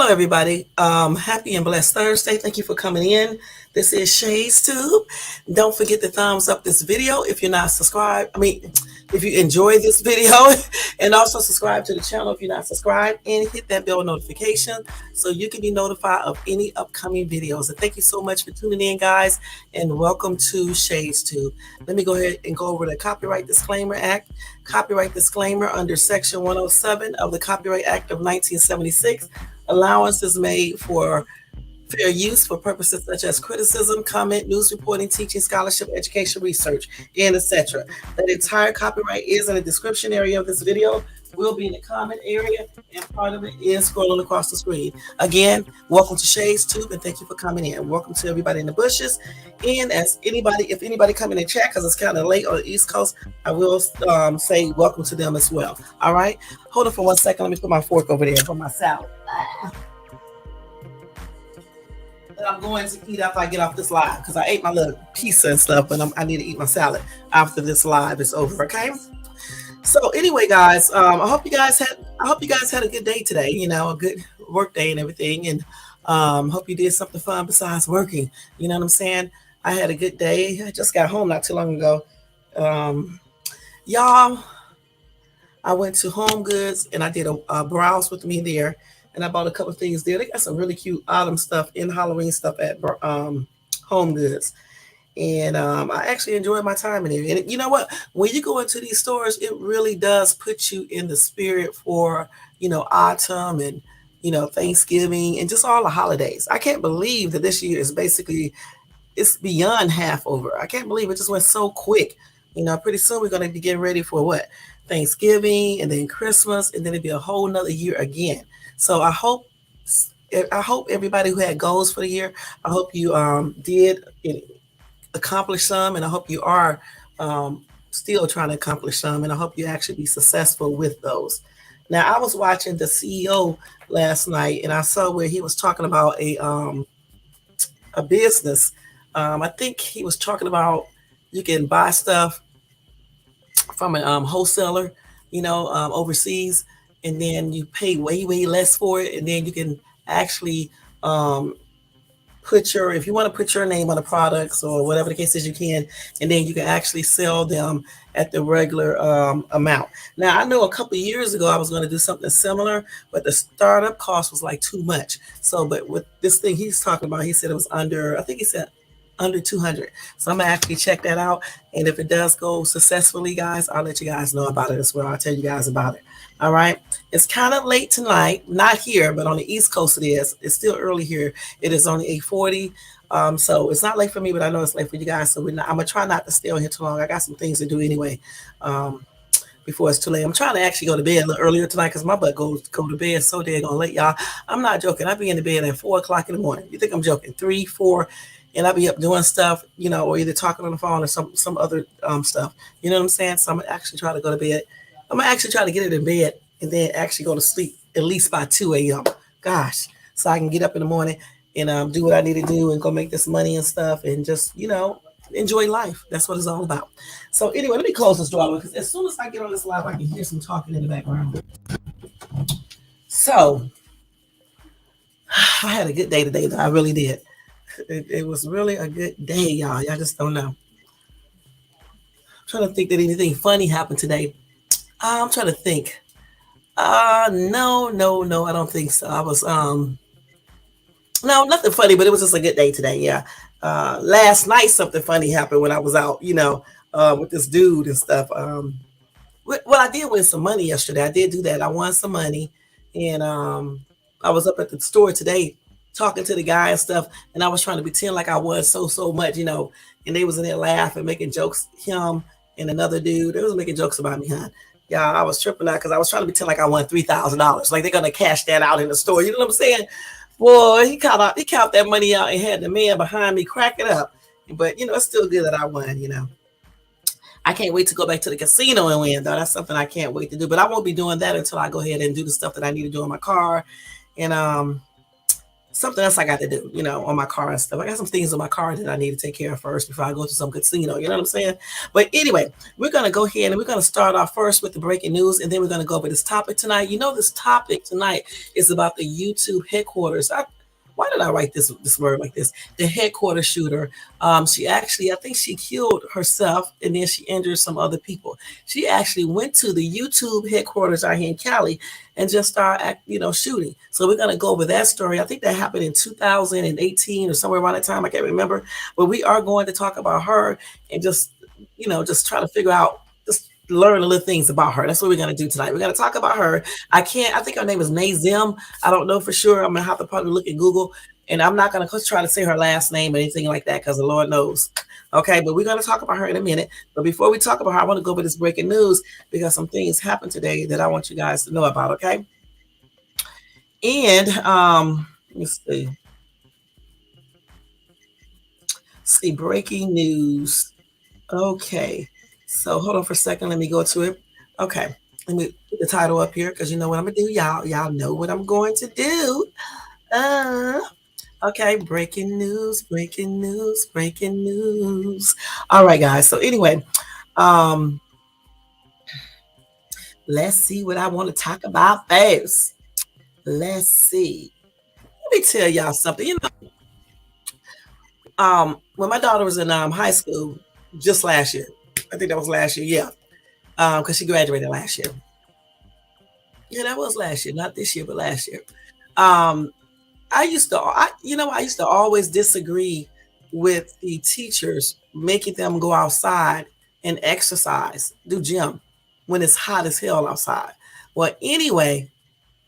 everybody. Happy and blessed Thursday. Thank you for coming in. This is Shay's Tube. Don't forget to thumbs up this video if you're not subscribed. If you enjoy this video, and also subscribe to the channel if you're not subscribed, and hit that bell notification so you can be notified of any upcoming videos. And thank you so much for tuning in, guys, and welcome to Shay's Tube. Let me go ahead and go over the Copyright Disclaimer Act. Copyright disclaimer under Section 107 of the Copyright Act of 1976. Allowance is made for fair use for purposes such as criticism, comment, news reporting, teaching, scholarship, education, research, and etc. The entire copyright is in the description area of this video, will be in the comment area, and part of it is scrolling across the screen. Again, welcome to Shay's Tube, and thank you for coming in. Welcome to everybody in the bushes. And if anybody come in and chat, because it's kind of late on the East Coast, I will say welcome to them as well. All right? Hold on for 1 second. Let me put my fork over there for my salad. That I'm going to eat after I get off this live, because I ate my little pizza and stuff, but I need to eat my salad after this live is over. Okay. So anyway, guys, I hope you guys had a good day today. You know, a good work day and everything, and hope you did something fun besides working. You know what I'm saying? I had a good day. I just got home not too long ago. Y'all, I went to Home Goods and I did a browse with me there. And I bought a couple of things there. They got some really cute autumn stuff and Halloween stuff at Home Goods. And I actually enjoyed my time in there. And you know what? When you go into these stores, it really does put you in the spirit for, autumn and, Thanksgiving and just all the holidays. I can't believe that this year is it's beyond half over. I can't believe it just went so quick. Pretty soon we're going to be getting ready for what? Thanksgiving and then Christmas, and then it'll be a whole nother year again. So I hope everybody who had goals for the year, I hope you did accomplish some, and I hope you are still trying to accomplish some, and I hope you actually be successful with those. Now, I was watching the CEO last night, and I saw where he was talking about a business. I think he was talking about you can buy stuff from a wholesaler, overseas, and then you pay way, way less for it. And then you can actually if you want to put your name on the products or whatever the case is, you can. And then you can actually sell them at the regular amount. Now, I know a couple of years ago, I was going to do something similar, but the startup cost was like too much. So, but with this thing he's talking about, he said it was under 200. So I'm gonna actually check that out. And if it does go successfully, guys, I'll let you guys know about it as well. I'll tell you guys about it. All right. It's kind of late tonight, not here, but on the East Coast it is. It's still early here. It is only 8:40. So it's not late for me, but I know it's late for you guys. So I'm gonna try not to stay on here too long. I got some things to do anyway. Before it's too late. I'm trying to actually go to bed a little earlier tonight because my butt go to bed so daggone late, y'all. I'm not joking. I be in the bed at 4 o'clock in the morning. You think I'm joking? 3, 4. And I'll be up doing stuff, or either talking on the phone or some other stuff. You know what I'm saying? So I'm gonna actually try to go to bed. I'm gonna actually try to get it in bed and then actually go to sleep at least by 2 a.m. Gosh, so I can get up in the morning and do what I need to do and go make this money and stuff and just enjoy life. That's what it's all about. So anyway, let me close this door because as soon as I get on this live, I can hear some talking in the background. So I had a good day today, though. I really did. It was really a good day, y'all. Y'all just don't know. I'm trying to think that anything funny happened today. I'm trying to think. No, I don't think so. I was no, nothing funny, but it was just a good day today. Yeah. Last night something funny happened when I was out, with this dude and stuff. Well, I did win some money yesterday. I did do that. I won some money, and I was up at the store today talking to the guy and stuff, and I was trying to pretend like I won so much, and they was in there laughing, making jokes. Him and another dude, they was making jokes about me, huh? Yeah, I was tripping out because I was trying to pretend like I won $3,000. Like they're gonna cash that out in the store. You know what I'm saying? Boy, he counted that money out and had the man behind me crack it up. But it's still good that I won. I can't wait to go back to the casino and win, though. That's something I can't wait to do. But I won't be doing that until I go ahead and do the stuff that I need to do in my car. And something else I got to do, on my car and stuff. I got some things on my car that I need to take care of first before I go to some casino. You know what I'm saying? But anyway, we're gonna go ahead and we're gonna start off first with the breaking news, and then we're gonna go over this topic tonight. This topic tonight is about the YouTube headquarters. Why did I write this word like this? The headquarters shooter. She actually, I think she killed herself, and then she injured some other people. She actually went to the YouTube headquarters out here in Cali and just started, shooting. So we're gonna go over that story. I think that happened in 2018 or somewhere around that time. I can't remember, but we are going to talk about her and just try to figure out, just learn a little things about her. That's what we're gonna do tonight. We're gonna talk about her. I think her name is Nazim. I don't know for sure. I'm gonna have to probably look at Google, and I'm not gonna try to say her last name or anything like that because the Lord knows. Okay, but we're gonna talk about her in a minute. But before we talk about her, I want to go over this breaking news because some things happened today that I want you guys to know about. Okay, and let's see, breaking news. Okay. So hold on for a second. Let me go to it. Okay. Let me put the title up here because you know what I'm gonna do. Y'all know what I'm going to do. Uh okay, breaking news, breaking news, breaking news. All right, guys. So anyway, um, let's see what I want to talk about first. Let's see. Let me tell y'all something. When my daughter was in high school just last year, I think that was last year, yeah. Because she graduated last year. Yeah, that was last year, not this year, but last year. Um, I used to always disagree with the teachers making them go outside and exercise, do gym when it's hot as hell outside. Well, anyway,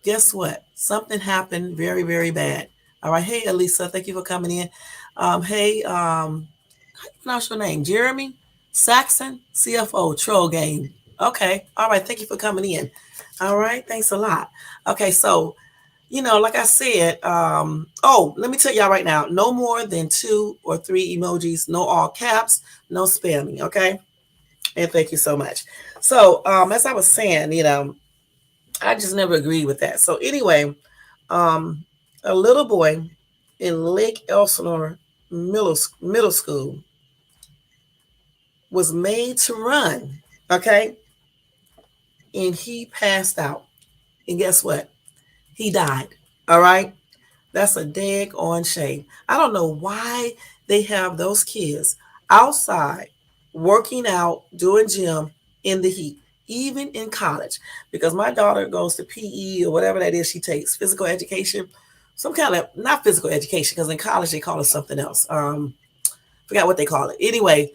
guess what? Something happened very, very bad. All right. Hey, Elisa, thank you for coming in. Hey, how do you pronounce your name? Jeremy Saxon, CFO, Troll Game. Okay. All right. Thank you for coming in. All right. Thanks a lot. Okay. So, like I said, let me tell y'all right now, no more than 2 or 3 emojis, no all caps, no spamming. Okay. And thank you so much. So, as I was saying, I just never agreed with that. So anyway, um, a little boy in Lake Elsinore middle school was made to run. Okay. And he passed out. And guess what? He died. All right. That's a dag on shame. I don't know why they have those kids outside working out, doing gym in the heat, even in college. Because my daughter goes to PE or whatever that is she takes, physical education, some kind of, not physical education, because in college they call it something else. Forgot what they call it. Anyway,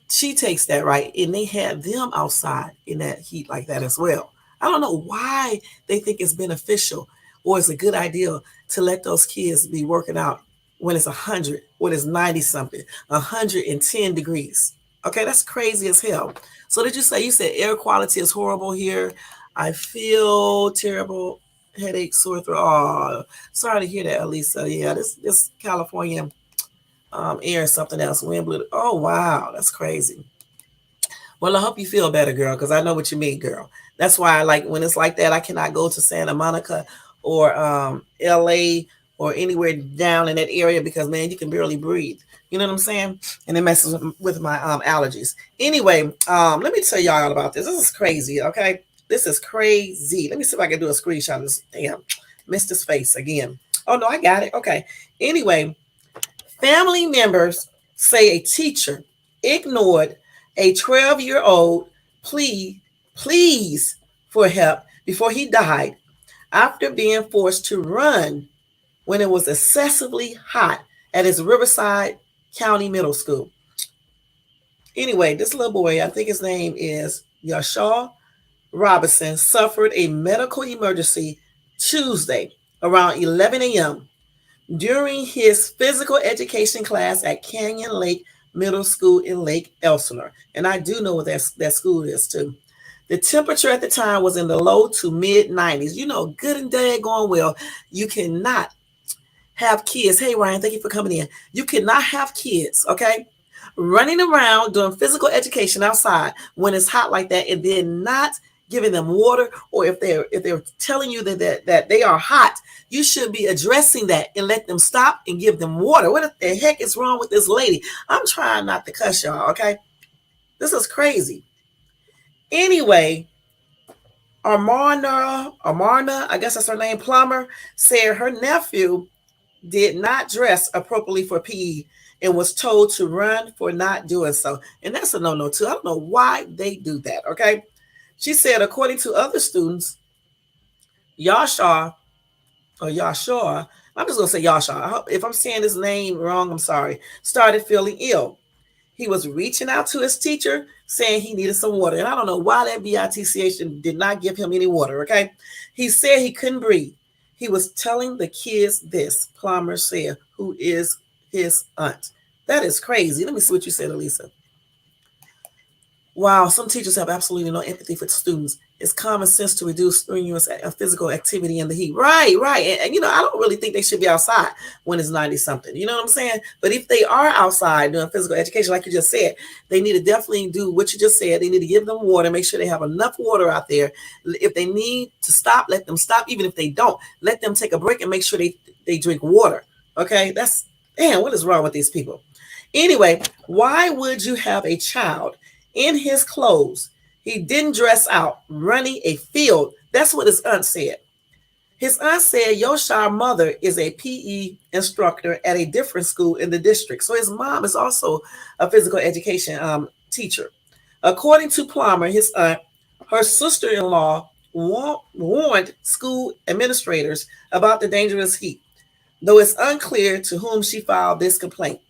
she takes that, right, and they have them outside in that heat like that as well. I don't know why they think it's beneficial or it's a good idea to let those kids be working out when it's 100, when it's 90 something, 110 degrees. Okay, that's crazy as hell. So did you said air quality is horrible here? I feel terrible, headache, sore throat. Oh, sorry to hear that, Elisa. Yeah, this California air is something else. Wind blew. Oh wow, that's crazy. Well, I hope you feel better, girl, because I know what you mean, girl. That's why, like, when it's like that, I cannot go to Santa Monica or LA or anywhere down in that area because, man, you can barely breathe. You know what I'm saying? And it messes with my allergies. Anyway, let me tell y'all about this. This is crazy, okay? This is crazy. Let me see if I can do a screenshot of this. Damn, missed his face again. Oh, no, I got it. Okay. Anyway, family members say a teacher ignored a 12-year-old please for help before he died after being forced to run when it was excessively hot at his Riverside County Middle School. Anyway, this little boy, I think his name is Yashaw Robinson, suffered a medical emergency Tuesday around 11 a.m. during his physical education class at Canyon Lake Middle School in Lake Elsinore. And I do know what that school is too. The temperature at the time was in the low to mid 90s. Good and dead going well. You cannot have kids. Hey, Ryan, thank you for coming in. You cannot have kids, okay, running around doing physical education outside when it's hot like that and then not giving them water, or if they're telling you that they are hot, you should be addressing that and let them stop and give them water. What the heck is wrong with this lady? I'm trying not to cuss y'all, okay? This is crazy. Anyway, Amarna, I guess that's her name, Plummer, said her nephew did not dress appropriately for PE and was told to run for not doing so. And that's a no-no too. I don't know why they do that, okay? She said, according to other students, Yasha, or Yashua, I'm just going to say Yasha. If I'm saying his name wrong, I'm sorry, started feeling ill. He was reaching out to his teacher saying he needed some water. And I don't know why that BITCH did not give him any water, okay? He said he couldn't breathe. He was telling the kids this, Plummer said, who is his aunt. That is crazy. Let me see what you said, Elisa. Wow, some teachers have absolutely no empathy for students. It's common sense to reduce strenuous physical activity in the heat. Right, right. And I don't really think they should be outside when it's 90 something. You know what I'm saying? But if they are outside doing physical education, like you just said, they need to definitely do what you just said. They need to give them water, make sure they have enough water out there. If they need to stop, let them stop. Even if they don't, let them take a break and make sure they drink water. Okay? Damn, what is wrong with these people? Anyway, why would you have a child in his clothes? He didn't dress out, running a field. That's what his aunt said. His aunt said Yoshar's mother is a PE instructor at a different school in the district. So his mom is also a physical education teacher. According to Plummer, his aunt, her sister-in-law warned school administrators about the dangerous heat, though it's unclear to whom she filed this complaint.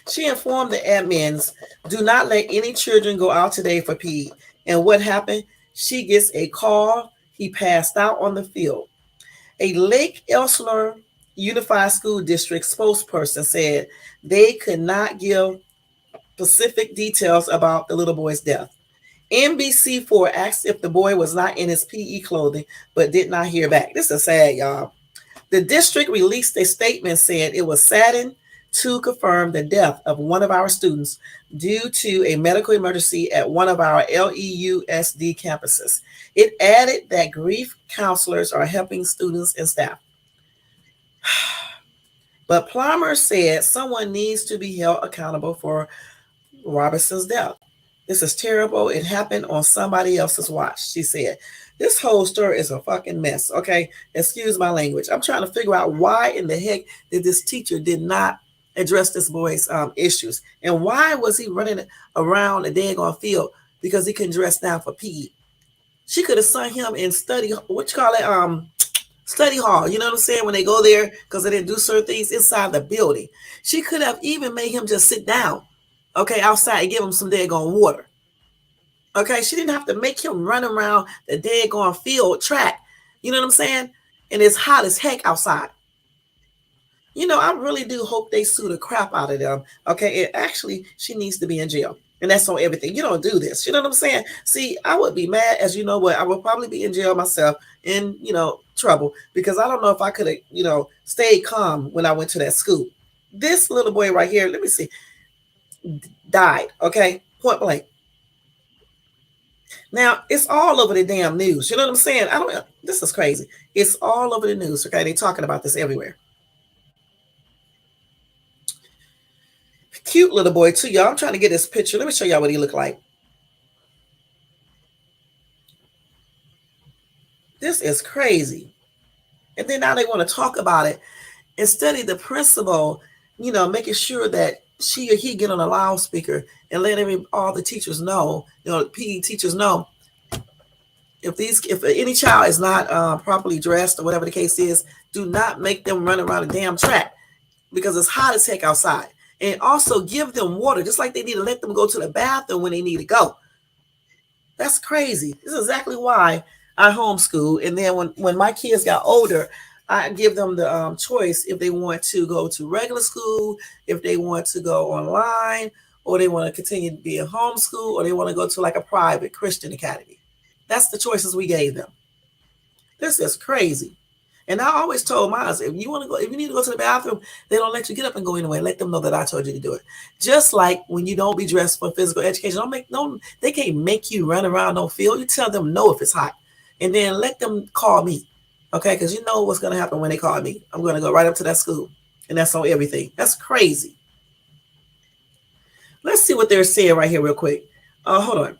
She informed the admins, do not let any children go out today for PE. And what happened? She gets a call. He passed out on the field. A Lake Elsinore Unified School District spokesperson said they could not give specific details about the little boy's death. NBC4 asked if the boy was not in his PE clothing, but did not hear back. This is sad, y'all. The district released a statement saying it was saddened to confirm the death of one of our students due to a medical emergency at one of our LEUSD campuses. It added that grief counselors are helping students and staff. But Plummer said someone needs to be held accountable for Robinson's death. This is terrible. It happened on somebody else's watch, she said. This whole story is a fucking mess, okay? Excuse my language. I'm trying to figure out why in the heck did this teacher did not address this boy's issues. And why was he running around a daggone field because he couldn't dress down for PE? She could have sent him in study hall. You know what I'm saying? When they go there because they didn't do certain things inside the building. She could have even made him just sit down, okay, outside and give him some daggone water. Okay, she didn't have to make him run around the daggone field track. You know what I'm saying? And it's hot as heck outside. I really do hope they sue the crap out of them. Okay, and actually, she needs to be in jail. And that's on everything. You don't do this. You know what I'm saying? See, I would be mad, as you know what, I would probably be in jail myself in, trouble, because I don't know if I could have, stayed calm when I went to that school. This little boy right here, let me see, died, okay? Point blank. Now, it's all over the damn news. You know what I'm saying? This is crazy. It's all over the news, okay? They're talking about this everywhere. Cute little boy too, y'all. I'm trying to get this picture. Let me show y'all what he looked like. This is crazy. And then now they want to talk about it and study the principal, making sure that she or he get on a loudspeaker and let all the teachers know, PE teachers know, if any child is not properly dressed or whatever the case is, do not make them run around a damn track because it's hot as heck outside. And also give them water, just like they need to let them go to the bathroom when they need to go. That's crazy. This is exactly why I homeschool. And then when my kids got older, I give them the choice if they want to go to regular school, if they want to go online, or they want to continue to be in homeschool, or they want to go to like a private Christian academy. That's the choices we gave them. This is crazy. And I always told mine, if you want to go, if you need to go to the bathroom, they don't let you get up and go anyway. Let them know that I told you to do it. Just like when you don't be dressed for physical education, don't make no. They can't make you run around no field. You tell them no if it's hot, and then let them call me, okay? Because you know what's gonna happen when they call me. I'm gonna go right up to that school, and that's on everything. That's crazy. Let's see what they're saying right here, real quick. Hold on.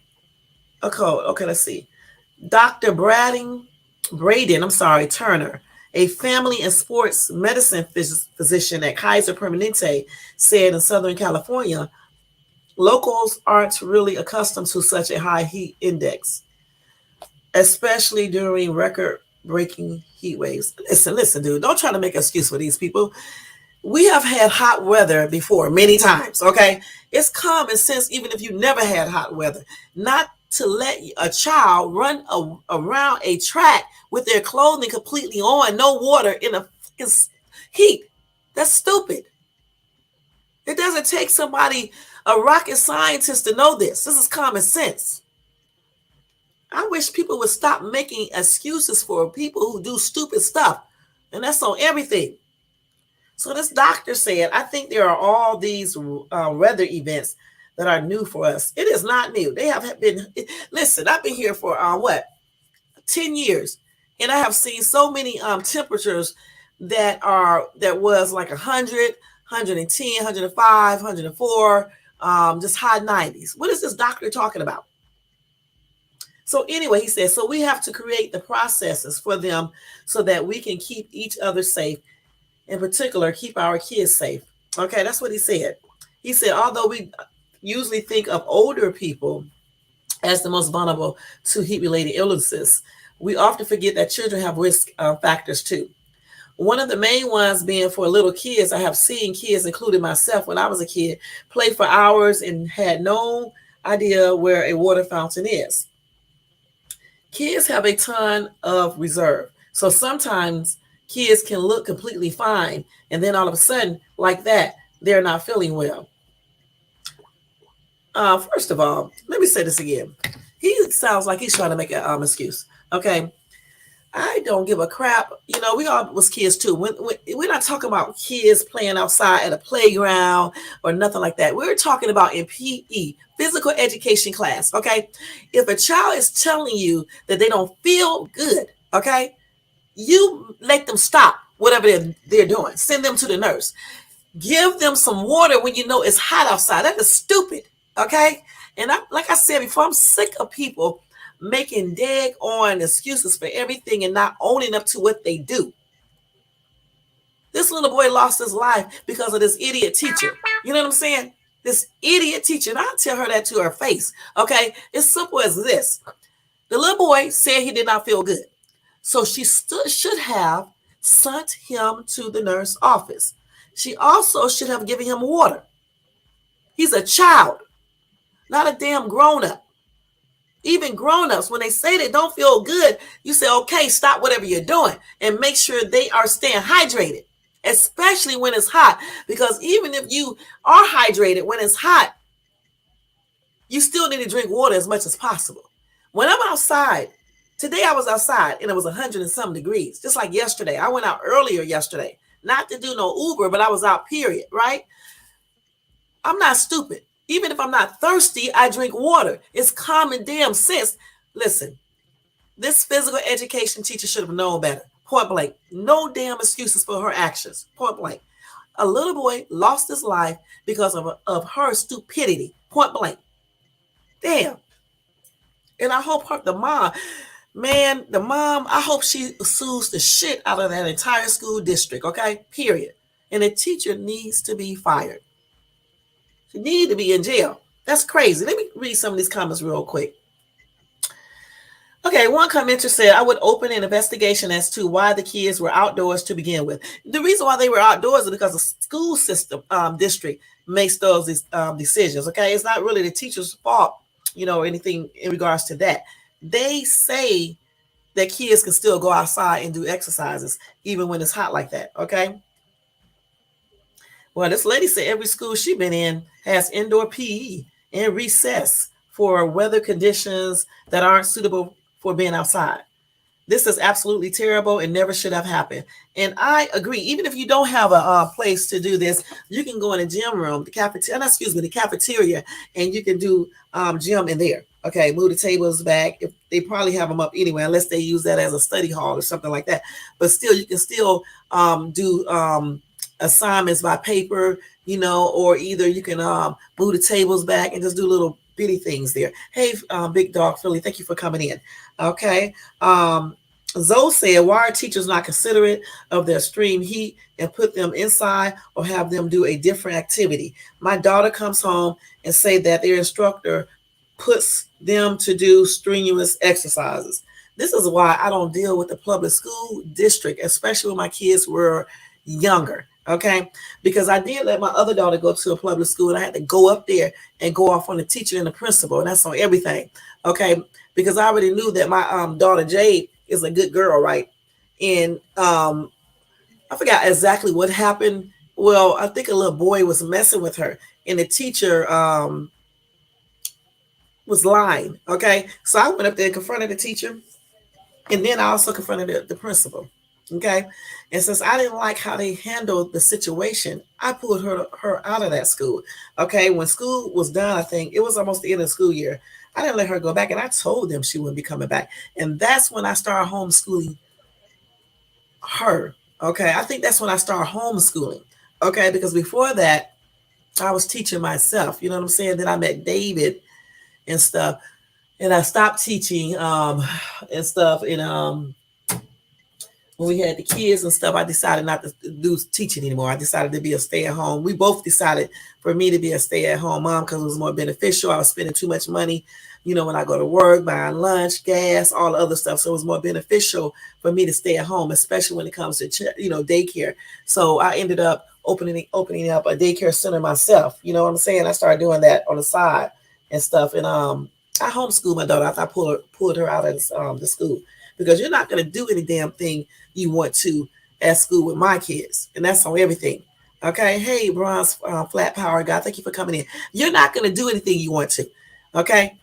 Okay, okay, let's see. Dr. Braden, I'm sorry, Turner, a family and sports medicine physician at Kaiser Permanente, said in Southern California, locals aren't really accustomed to such a high heat index, especially during record-breaking heat waves. Listen, dude, don't try to make an excuse for these people. We have had hot weather before many times, okay? It's common sense, even if you never had hot weather, not to let a child run around a track with their clothing completely on, no water in a heat. That's stupid. It doesn't take somebody, a rocket scientist, to know this. This is common sense. I wish people would stop making excuses for people who do stupid stuff. And that's on everything. So this doctor said, I think there are all these weather events that are new for us. It is not new. They have been, listen, I've been here for 10 years. And I have seen so many temperatures that was like 100, 110, 105, 104, just high 90s. What is this doctor talking about? So anyway, he says, so we have to create the processes for them so that we can keep each other safe. In particular, keep our kids safe. Okay, that's what he said. He said, although we usually think of older people as the most vulnerable to heat-related illnesses, we often forget that children have risk factors too. One of the main ones being for little kids. I have seen kids, including myself when I was a kid, play for hours and had no idea where a water fountain is. Kids have a ton of reserve. So sometimes kids can look completely fine, and then all of a sudden, like that, they're not feeling well. First of all, let me say this again. He sounds like he's trying to make an excuse. Okay, I don't give a crap. You know, we all was kids too. We're not talking about kids playing outside at a playground or nothing like that. We're talking about in PE, physical education class. Okay, if a child is telling you that they don't feel good, okay, you let them stop whatever they're doing. Send them to the nurse. Give them some water when you know it's hot outside. That is stupid, okay? And like I said before, I'm sick of people making on excuses for everything and not owning up to what they do. This little boy lost his life because of this idiot teacher. You know what I'm saying? This idiot teacher. And I'll tell her that to her face, okay? It's simple as this. The little boy said he did not feel good. So she should have sent him to the nurse office. She also should have given him water. He's a child, not a damn grown-up. Even grown-ups, when they say they don't feel good, you say, okay, stop whatever you're doing and make sure they are staying hydrated, especially when it's hot. Because even if you are hydrated when it's hot, you still need to drink water as much as possible. When I'm outside, today I was outside and it was 100 and some degrees, just like yesterday. I went out earlier yesterday, not to do no Uber, but I was out, period, right? I'm not stupid. Even if I'm not thirsty, I drink water. It's common damn sense. Listen, this physical education teacher should have known better. Point blank. No damn excuses for her actions. Point blank. A little boy lost his life because of her stupidity. Point blank. Damn. And I hope the mom, I hope she sues the shit out of that entire school district, okay? Period. And the teacher needs to be fired. She needs to be in jail. That's crazy. Let me read some of these comments real quick. Okay, one commenter said, I would open an investigation as to why the kids were outdoors to begin with. The reason why they were outdoors is because the school system district makes those decisions, okay? It's not really the teacher's fault, or anything in regards to that. They say that kids can still go outside and do exercises even when it's hot like that, okay? Well, this lady said every school she's been in has indoor PE and recess for weather conditions that aren't suitable for being outside. This is absolutely terrible and never should have happened. And I agree. Even if you don't have a place to do this, you can go in the gym room, the cafeteria, excuse me, the cafeteria, and you can do gym in there. Okay, move the tables back. If they probably have them up anyway, unless they use that as a study hall or something like that. But still, you can still do assignments by paper, or either you can move the tables back and just do little bitty things there. Hey, Big Dog Philly, thank you for coming in. Okay. Zoe said, why are teachers not considerate of their extreme heat and put them inside or have them do a different activity? My daughter comes home and say that their instructor puts them to do strenuous exercises. This is why I don't deal with the public school district, especially when my kids were younger. Okay, because I did let my other daughter go to a public school, and I had to go up there and go off on the teacher and the principal, and that's on everything. Okay, because I already knew that my daughter Jade is a good girl, right? And I forgot exactly what happened. Well, I think a little boy was messing with her, and the teacher was lying. Okay, so I went up there and confronted the teacher, and then I also confronted the principal. Okay, and since I didn't like how they handled the situation, I pulled her out of that school. Okay, when school was done, I think it was almost the end of the school year. I didn't let her go back, and I told them she wouldn't be coming back. And that's when I started homeschooling her. Okay, I think that's when I started homeschooling. Okay, because before that, I was teaching myself. You know what I'm saying? Then I met David and stuff, and I stopped teaching and stuff. And when we had the kids and stuff, I decided not to do teaching anymore. I decided to be a stay-at-home. We both decided for me to be a stay-at-home mom because it was more beneficial. I was spending too much money, when I go to work, buying lunch, gas, all the other stuff. So it was more beneficial for me to stay at home, especially when it comes to daycare. So I ended up opening up a daycare center myself. You know what I'm saying? I started doing that on the side and stuff. And I homeschooled my daughter after I pulled her out of the school, because you're not going to do any damn thing you want to at school with my kids. And that's on everything. Okay. Hey, Bronze Flat Power guy, thank you for coming in. You're not going to do anything you want to. Okay.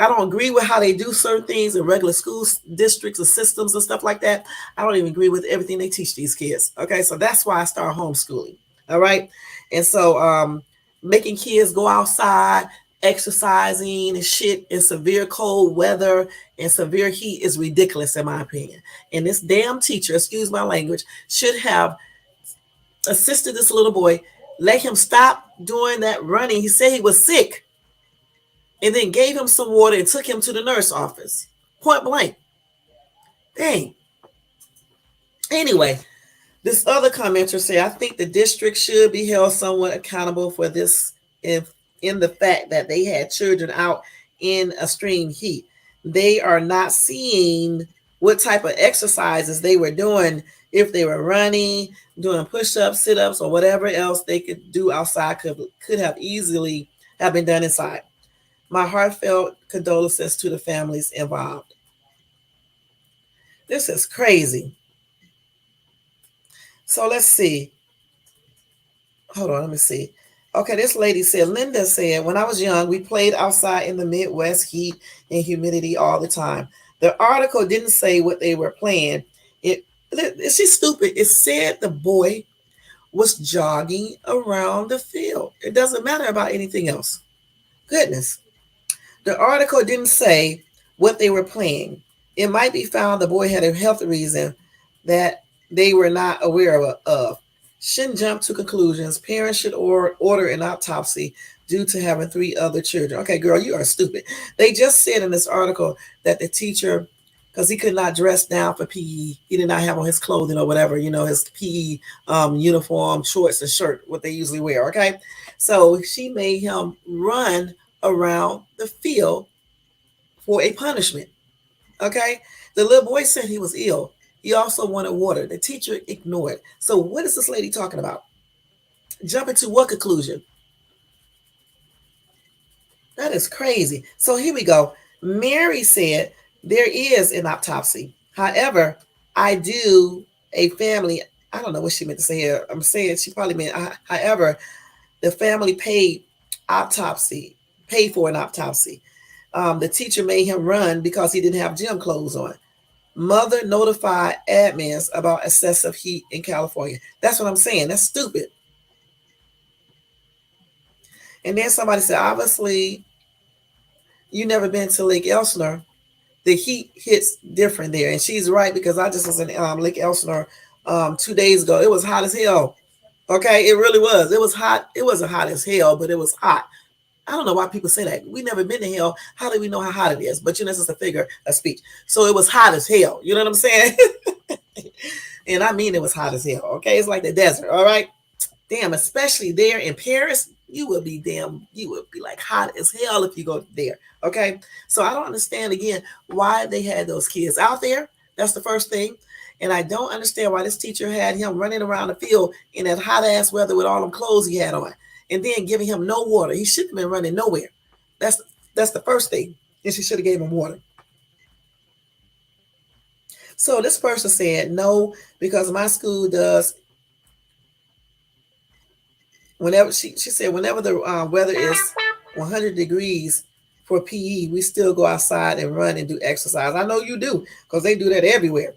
I don't agree with how they do certain things in regular school districts and systems and stuff like that. I don't even agree with everything they teach these kids. Okay. So that's why I started homeschooling. All right. And so making kids go outside, exercising and shit in severe cold weather and severe heat is ridiculous in my opinion. And this damn teacher, excuse my language, should have assisted this little boy, let him stop doing that running. He said he was sick, and then gave him some water and took him to the nurse office. Point blank. Dang. Anyway, this other commenter said, I think the district should be held somewhat accountable for this in the fact that they had children out in extreme heat. They are not seeing what type of exercises they were doing. If they were running, doing push-ups, sit-ups, or whatever else they could do outside could have easily have been done inside. My heartfelt condolences to the families involved. This is crazy. So let's see. Hold on, let me see. Okay, this lady said, Linda said, when I was young, we played outside in the Midwest heat and humidity all the time. The article didn't say what they were playing. She's stupid. It said the boy was jogging around the field. It doesn't matter about anything else. Goodness. The article didn't say what they were playing. It might be found the boy had a health reason that they were not aware of. Shouldn't jump to conclusions. Parents should order an autopsy due to having 3 other children. Okay, girl, you are stupid. They just said in this article that the teacher, because he could not dress down for PE, he did not have on his clothing or whatever, his PE uniform, shorts and shirt, what they usually wear. Okay, so she made him run around the field for a punishment. Okay, the little boy said he was ill. He also wanted water. The teacher ignored. So what is this lady talking about? Jumping to what conclusion? That is crazy. So here we go. Mary said there is an autopsy. However, I do a family. I don't know what she meant to say here. I'm saying she probably meant, however, the family paid for an autopsy. The teacher made him run because he didn't have gym clothes on. Mother notified admins about excessive heat in California. That's what I'm saying. That's stupid. And then somebody said, obviously, you never been to Lake Elsinore. The heat hits different there. And she's right because I just was in Lake Elsinore 2 days ago. It was hot as hell. Okay, it really was. It was hot. It wasn't hot as hell, but it was hot. I don't know why people say that. We never been to hell. How do we know how hot it is? But you know, it's just a figure of speech. So it was hot as hell. You know what I'm saying? And I mean, it was hot as hell. Okay, it's like the desert. All right. Damn, especially there in Paris, you would be like hot as hell if you go there. Okay. So I don't understand again why they had those kids out there. That's the first thing. And I don't understand why this teacher had him running around the field in that hot ass weather with all them clothes he had on and then giving him no water. He shouldn't have been running nowhere. That's the first thing. And she should have gave him water. So this person said no, because my school does. Whenever she said whenever the weather is 100 degrees for PE, we still go outside and run and do exercise. I know you do because they do that everywhere.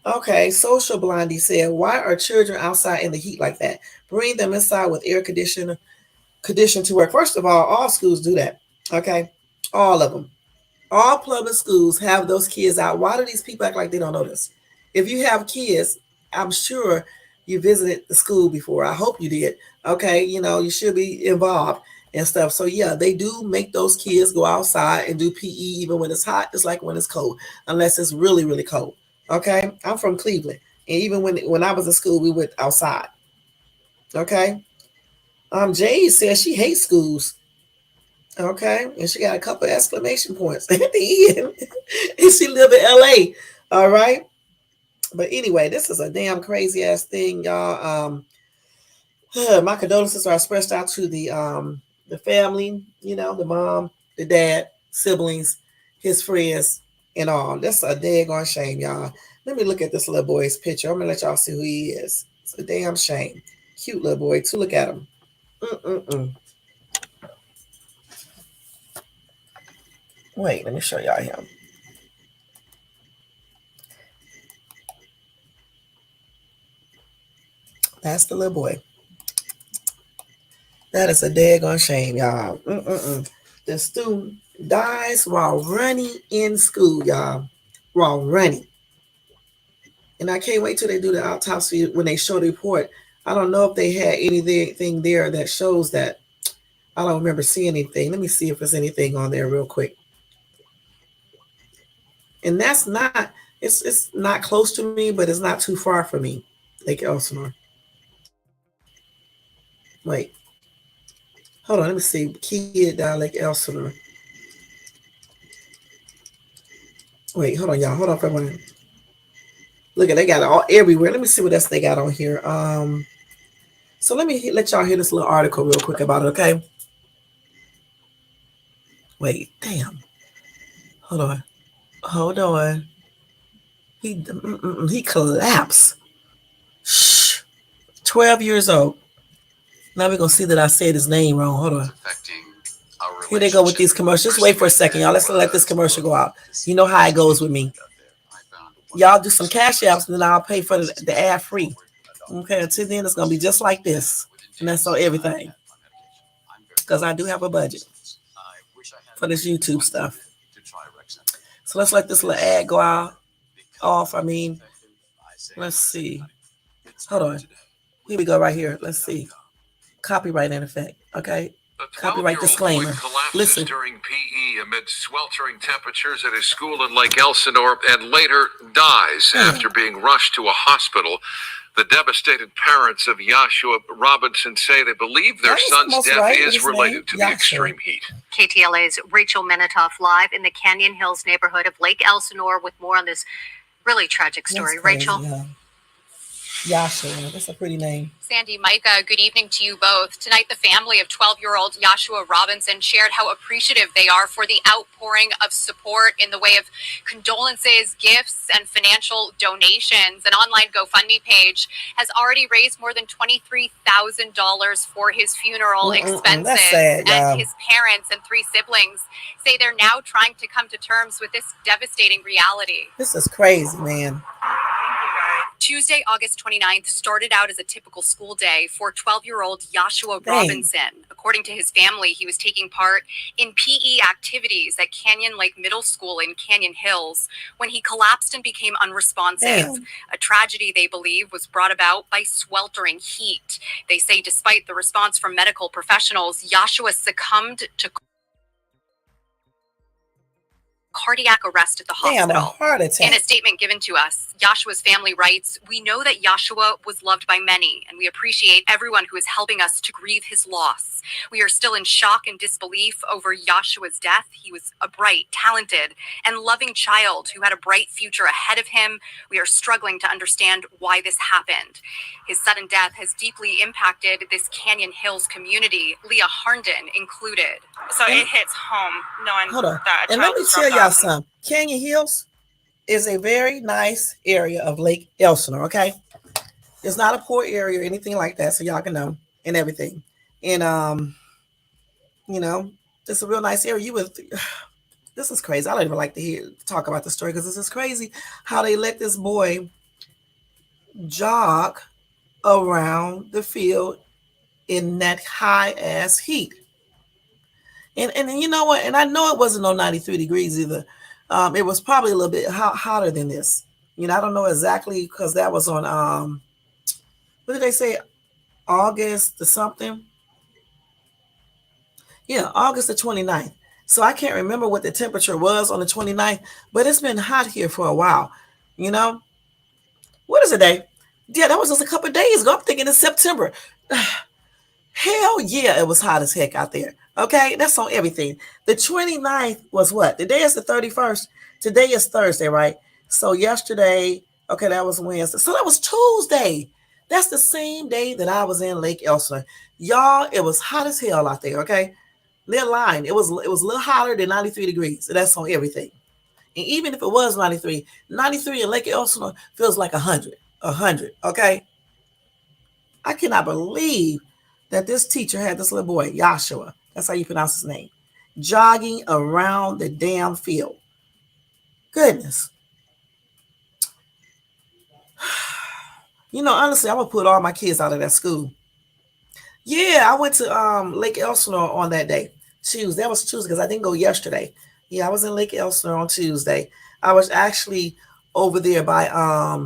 Okay, Social Blondie said, why are children outside in the heat like that? Bring them inside with air conditioned to work. First of all schools do that. Okay, all of them. All public schools have those kids out. Why do these people act like they don't know this? If you have kids, I'm sure you visited the school before. I hope you did. Okay, you know, you should be involved and stuff. So yeah, they do make those kids go outside and do PE even when it's hot. It's like when it's cold, unless it's really, really cold. Okay, I'm from Cleveland, and even when I was in school, we went outside. Okay, Jade says she hates schools. Okay, and she got a couple exclamation points at the end, and she live in LA. All right, but anyway, this is a damn crazy ass thing, y'all. My condolences are expressed out to the family, you know, the mom, the dad, siblings, his friends, and all. That's a daggone shame, y'all. Let me look at this little boy's picture. I'm gonna let y'all see who he is. It's a damn shame. Cute little boy too. Look at him. Mm-mm-mm. Wait, let me show y'all him. That's the little boy. That is a daggone shame, y'all. Mm-mm-mm. The student dies while running in school, y'all. While running. And I can't wait till they do the autopsy when they show the report. I don't know if they had anything there that shows that. I don't remember seeing anything. Let me see if there's anything on there real quick. And that's not, it's not close to me, but it's not too far from me. Lake Elsinore. Wait. Hold on, let me see. Kid down Lake Elsinore. Wait, hold on, y'all. Hold on for a minute. Look at, they got it all everywhere. Let me see what else they got on here. So let me let y'all hear this little article real quick about it, okay? Wait, damn. Hold on. He collapsed. Shh. 12 years old. Now we're gonna see that I said his name wrong. Hold on. Here they go with these commercials. Just wait for a second, y'all. Let's let this commercial go out. You know how it goes with me. Y'all do some cash apps and then I'll pay for the ad free. Okay, until then it's gonna be just like this. And that's on everything. Because I do have a budget for this YouTube stuff. So let's let this little ad go out off. I mean, let's see. Hold on. Here we go right here. Let's see. Copyright in effect. Okay. Copyright disclaimer. Listen. During PE amid sweltering temperatures at his school in Lake Elsinore and later dies after being rushed to a hospital. The devastated parents of Joshua Robinson say they believe their son's death is related to the extreme heat. KTLA's Rachel Menitoff live in the Canyon Hills neighborhood of Lake Elsinore with more on this really tragic story. Rachel. Yashua. That's a pretty name. Sandy, Micah, good evening to you both. Tonight, the family of 12-year-old Joshua Robinson shared how appreciative they are for the outpouring of support in the way of condolences, gifts, and financial donations. An online GoFundMe page has already raised more than $23,000 for his funeral expenses. That's sad, and y'all. his parents and 3 siblings say they're now trying to come to terms with this devastating reality. This is crazy, man. Tuesday, August 29th, started out as a typical school day for 12-year-old Joshua Robinson. According to his family, he was taking part in PE activities at Canyon Lake Middle School in Canyon Hills when he collapsed and became unresponsive. Damn. A tragedy, they believe, was brought about by sweltering heat. They say despite the response from medical professionals, Joshua succumbed to cardiac arrest at the hospital. Damn, a heart attack. In a statement given to us, Joshua's family writes, "We know that Joshua was loved by many, and we appreciate everyone who is helping us to grieve his loss. We are still in shock and disbelief over Joshua's death. He was a bright, talented, and loving child who had a bright future ahead of him. We are struggling to understand why this happened." His sudden death has deeply impacted this Canyon Hills community, Leah Harnden included. So it hits home knowing Hold on. that a And child let me was tell dropped y'all off. something. Canyon Hills is a very nice area of Lake Elsinore, okay? It's not a poor area or anything like that, so y'all can know and everything. And you know, it's a real nice area. You would this is crazy. I don't even like to talk about the story because this is crazy how they let this boy jog around the field in that high ass heat. And you know what? And I know it wasn't no 93 degrees either. It was probably a little bit hotter than this. You know, I don't know exactly because that was on what did they say? August or something? Yeah, August the 29th. So I can't remember what the temperature was on the 29th, but it's been hot here for a while. You know? What is it, day? Yeah, that was just a couple of days ago. I'm thinking it's September. Hell yeah, it was hot as heck out there. Okay, that's on everything. The 29th was what? Today is the 31st. Today is Thursday, right? So yesterday, okay, that was Wednesday. So that was Tuesday. That's the same day that I was in Lake Elsinore. Y'all, it was hot as hell out there, okay? They're lying. It was a little hotter than 93 degrees. So that's on everything. And even if it was 93, 93 in Lake Elsinore feels like 100, okay? I cannot believe that this teacher had this little boy, Joshua, that's how you pronounce his name, jogging around the damn field. Goodness. You know, honestly, I would put all my kids out of that school. Yeah, I went to Lake Elsinore on that day. Tuesday. That was Tuesday because I didn't go yesterday. Yeah, I was in Lake Elsinore on Tuesday. I was actually over there by I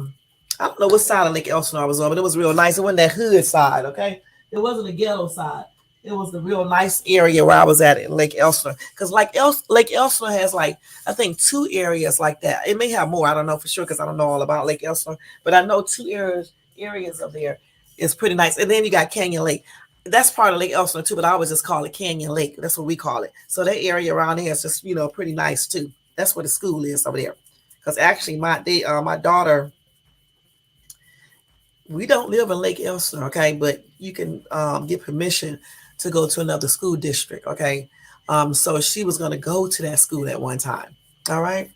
don't know what side of Lake Elsinore I was on, but it was real nice. It wasn't that hood side, okay? It wasn't the ghetto side. It was the real nice area where I was at in Lake Elsinore. Because like Lake Elsinore has like, I think 2 areas like that. It may have more. I don't know for sure because I don't know all about Lake Elsinore. But I know 2 areas of there is pretty nice. And then you got Canyon Lake. That's part of Lake Elsinore too, but I always just call it Canyon Lake. That's what we call it. So that area around here is just, you know, pretty nice too. That's where the school is over there. Because actually my daughter, we don't live in Lake Elsinore, okay? But you can get permission to go to another school district, okay? So she was going to go to that school at one time, all right?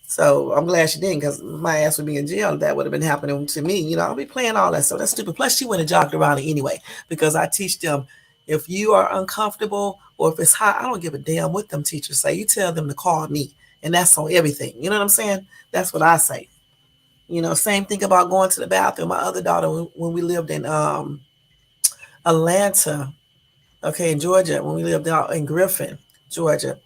So I'm glad she didn't because my ass would be in jail. That would have been happening to me. You know, I'll be playing all that. So that's stupid. Plus, she went and jogged around it anyway because I teach them if you are uncomfortable or if it's hot, I don't give a damn what them teachers say. You tell them to call me, and that's on everything. You know what I'm saying? That's what I say. You know, same thing about going to the bathroom. My other daughter, when we lived in Atlanta, okay, in Georgia, when we lived out in Griffin, Georgia,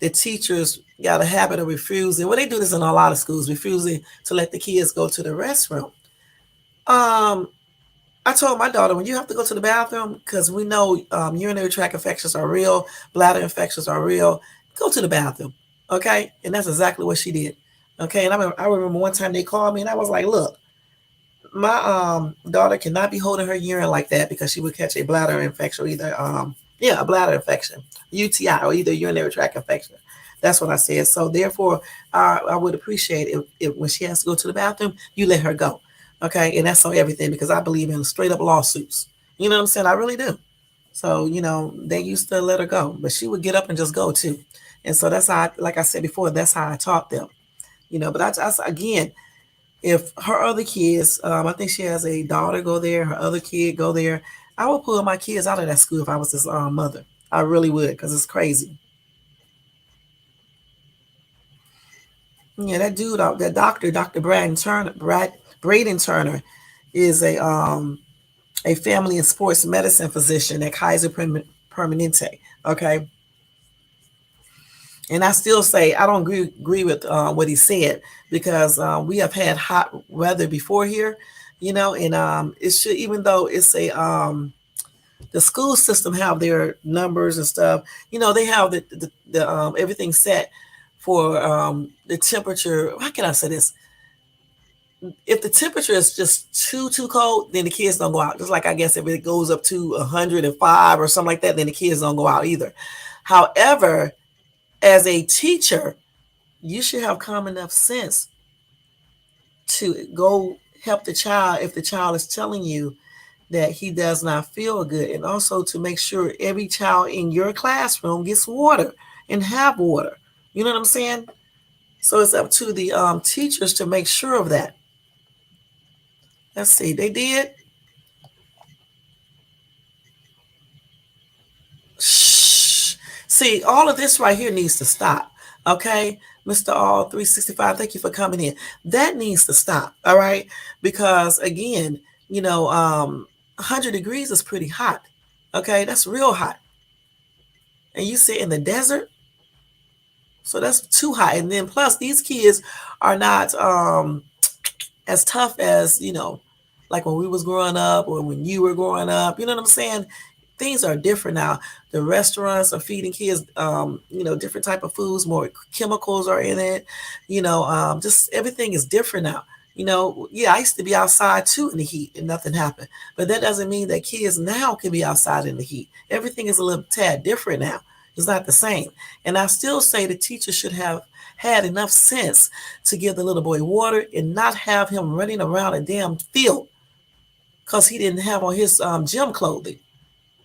the teachers got a habit of refusing. Well, they do this in a lot of schools, refusing to let the kids go to the restroom. I told my daughter, when you have to go to the bathroom, because we know urinary tract infections are real, bladder infections are real, go to the bathroom, okay? And that's exactly what she did, okay? And I remember one time they called me, and I was like, look, my daughter cannot be holding her urine like that because she would catch a bladder infection or either a bladder infection, UTI, or either urinary tract infection. That's what I said. So therefore, I would appreciate if when she has to go to the bathroom, you let her go. Okay, and that's on everything because I believe in straight up lawsuits. You know what I'm saying? I really do. So, they used to let her go, but she would get up and just go too. And so that's how, like I said before, that's how I taught them. But again, if her other kids, I think she has a daughter go there, her other kid go there, I would pull my kids out of that school if I was his mother. I really would because it's crazy. Yeah, that dude, that doctor, Dr. Braden Turner, is a family and sports medicine physician at Kaiser Permanente. Okay, and I still say I don't agree with what he said because we have had hot weather before here, and it should, even though it's the school system have their numbers and stuff, they have the everything set for the temperature. How can I say this? If the temperature is just too cold, then the kids don't go out. Just like I guess if it goes up to 105 or something like that, then the kids don't go out either. However, as a teacher, you should have common enough sense to go help the child if the child is telling you that he does not feel good, and also to make sure every child in your classroom gets water and have water. You know what I'm saying? So it's up to the teachers to make sure of that. Let's see, they did. Shh. See, all of this right here needs to stop. Okay, Mr. All 365, thank you for coming in. That needs to stop. All right, because again, 100 degrees is pretty hot. Okay, that's real hot. And you sit in the desert, so that's too hot. And then plus, these kids are not as tough as like when we was growing up or when you were growing up. You know what I'm saying? Things are different now. The restaurants are feeding kids, different type of foods. More chemicals are in it. Just everything is different now. Yeah, I used to be outside too in the heat and nothing happened. But that doesn't mean that kids now can be outside in the heat. Everything is a little tad different now. It's not the same. And I still say the teacher should have had enough sense to give the little boy water and not have him running around a damn field because he didn't have on his gym clothing.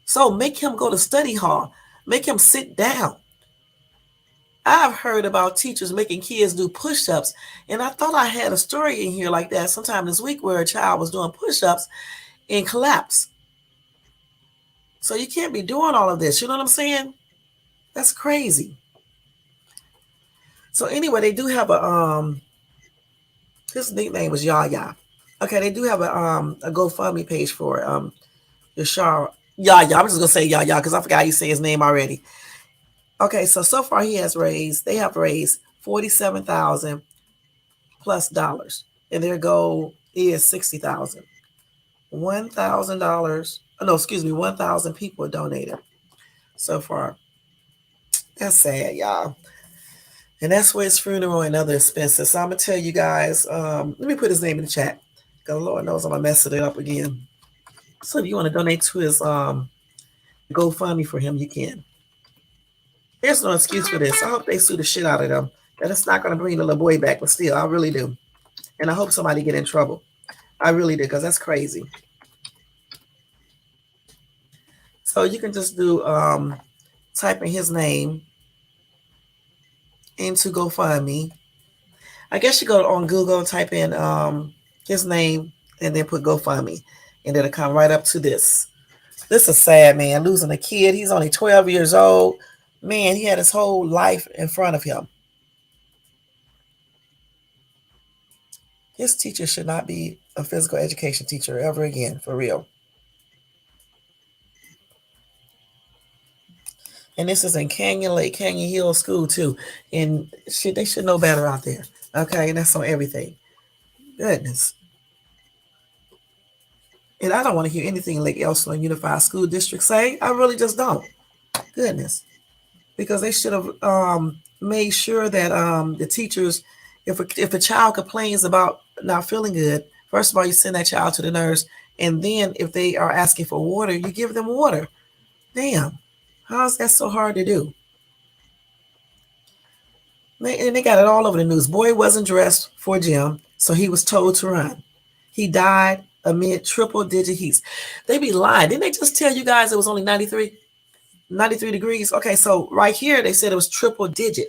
So make him go to study hall. Make him sit down. I've heard about teachers making kids do push-ups, and I thought I had a story in here like that sometime this week where a child was doing push-ups and collapsed. So you can't be doing all of this. You know what I'm saying? That's crazy. So anyway, they do have his nickname was Yaya. Okay, they do have a GoFundMe page for Yashar Yaya. I'm just gonna say Yaya because I forgot how you say his name already. Okay, so far they have raised $47,000 plus dollars, and their goal is $60,000. $1,000. No, excuse me, 1,000 people donated so far. That's sad, y'all. And that's where his funeral and other expenses. So I'm gonna tell you guys. Let me put his name in the chat because Lord knows I'm gonna mess it up again. So if you want to donate to his GoFundMe for him, you can. There's no excuse for this. I hope they sue the shit out of them. That it's not gonna bring the little boy back, but still, I really do. And I hope somebody get in trouble. I really do, because that's crazy. So you can just do type in his name into GoFundMe. I guess you go on Google and type in his name and then put GoFundMe, and it'll come right up to this. This is sad, man. Losing a kid. He's only 12 years old. Man, he had his whole life in front of him. His teacher should not be a physical education teacher ever again, for real. And this is in Canyon Lake, Canyon Hill School too. And they should know better out there. Okay, and that's on everything. Goodness. And I don't want to hear anything like Elsinore Unified School District say. I really just don't. Goodness. Because they should have made sure that the teachers, if a child complains about not feeling good, first of all, you send that child to the nurse. And then if they are asking for water, you give them water. Damn. How is that so hard to do? And they got it all over the news. Boy wasn't dressed for gym, so he was told to run. He died amid triple digit heats. They be lying. Didn't they just tell you guys it was only 93 degrees? Okay, so right here they said it was triple digit.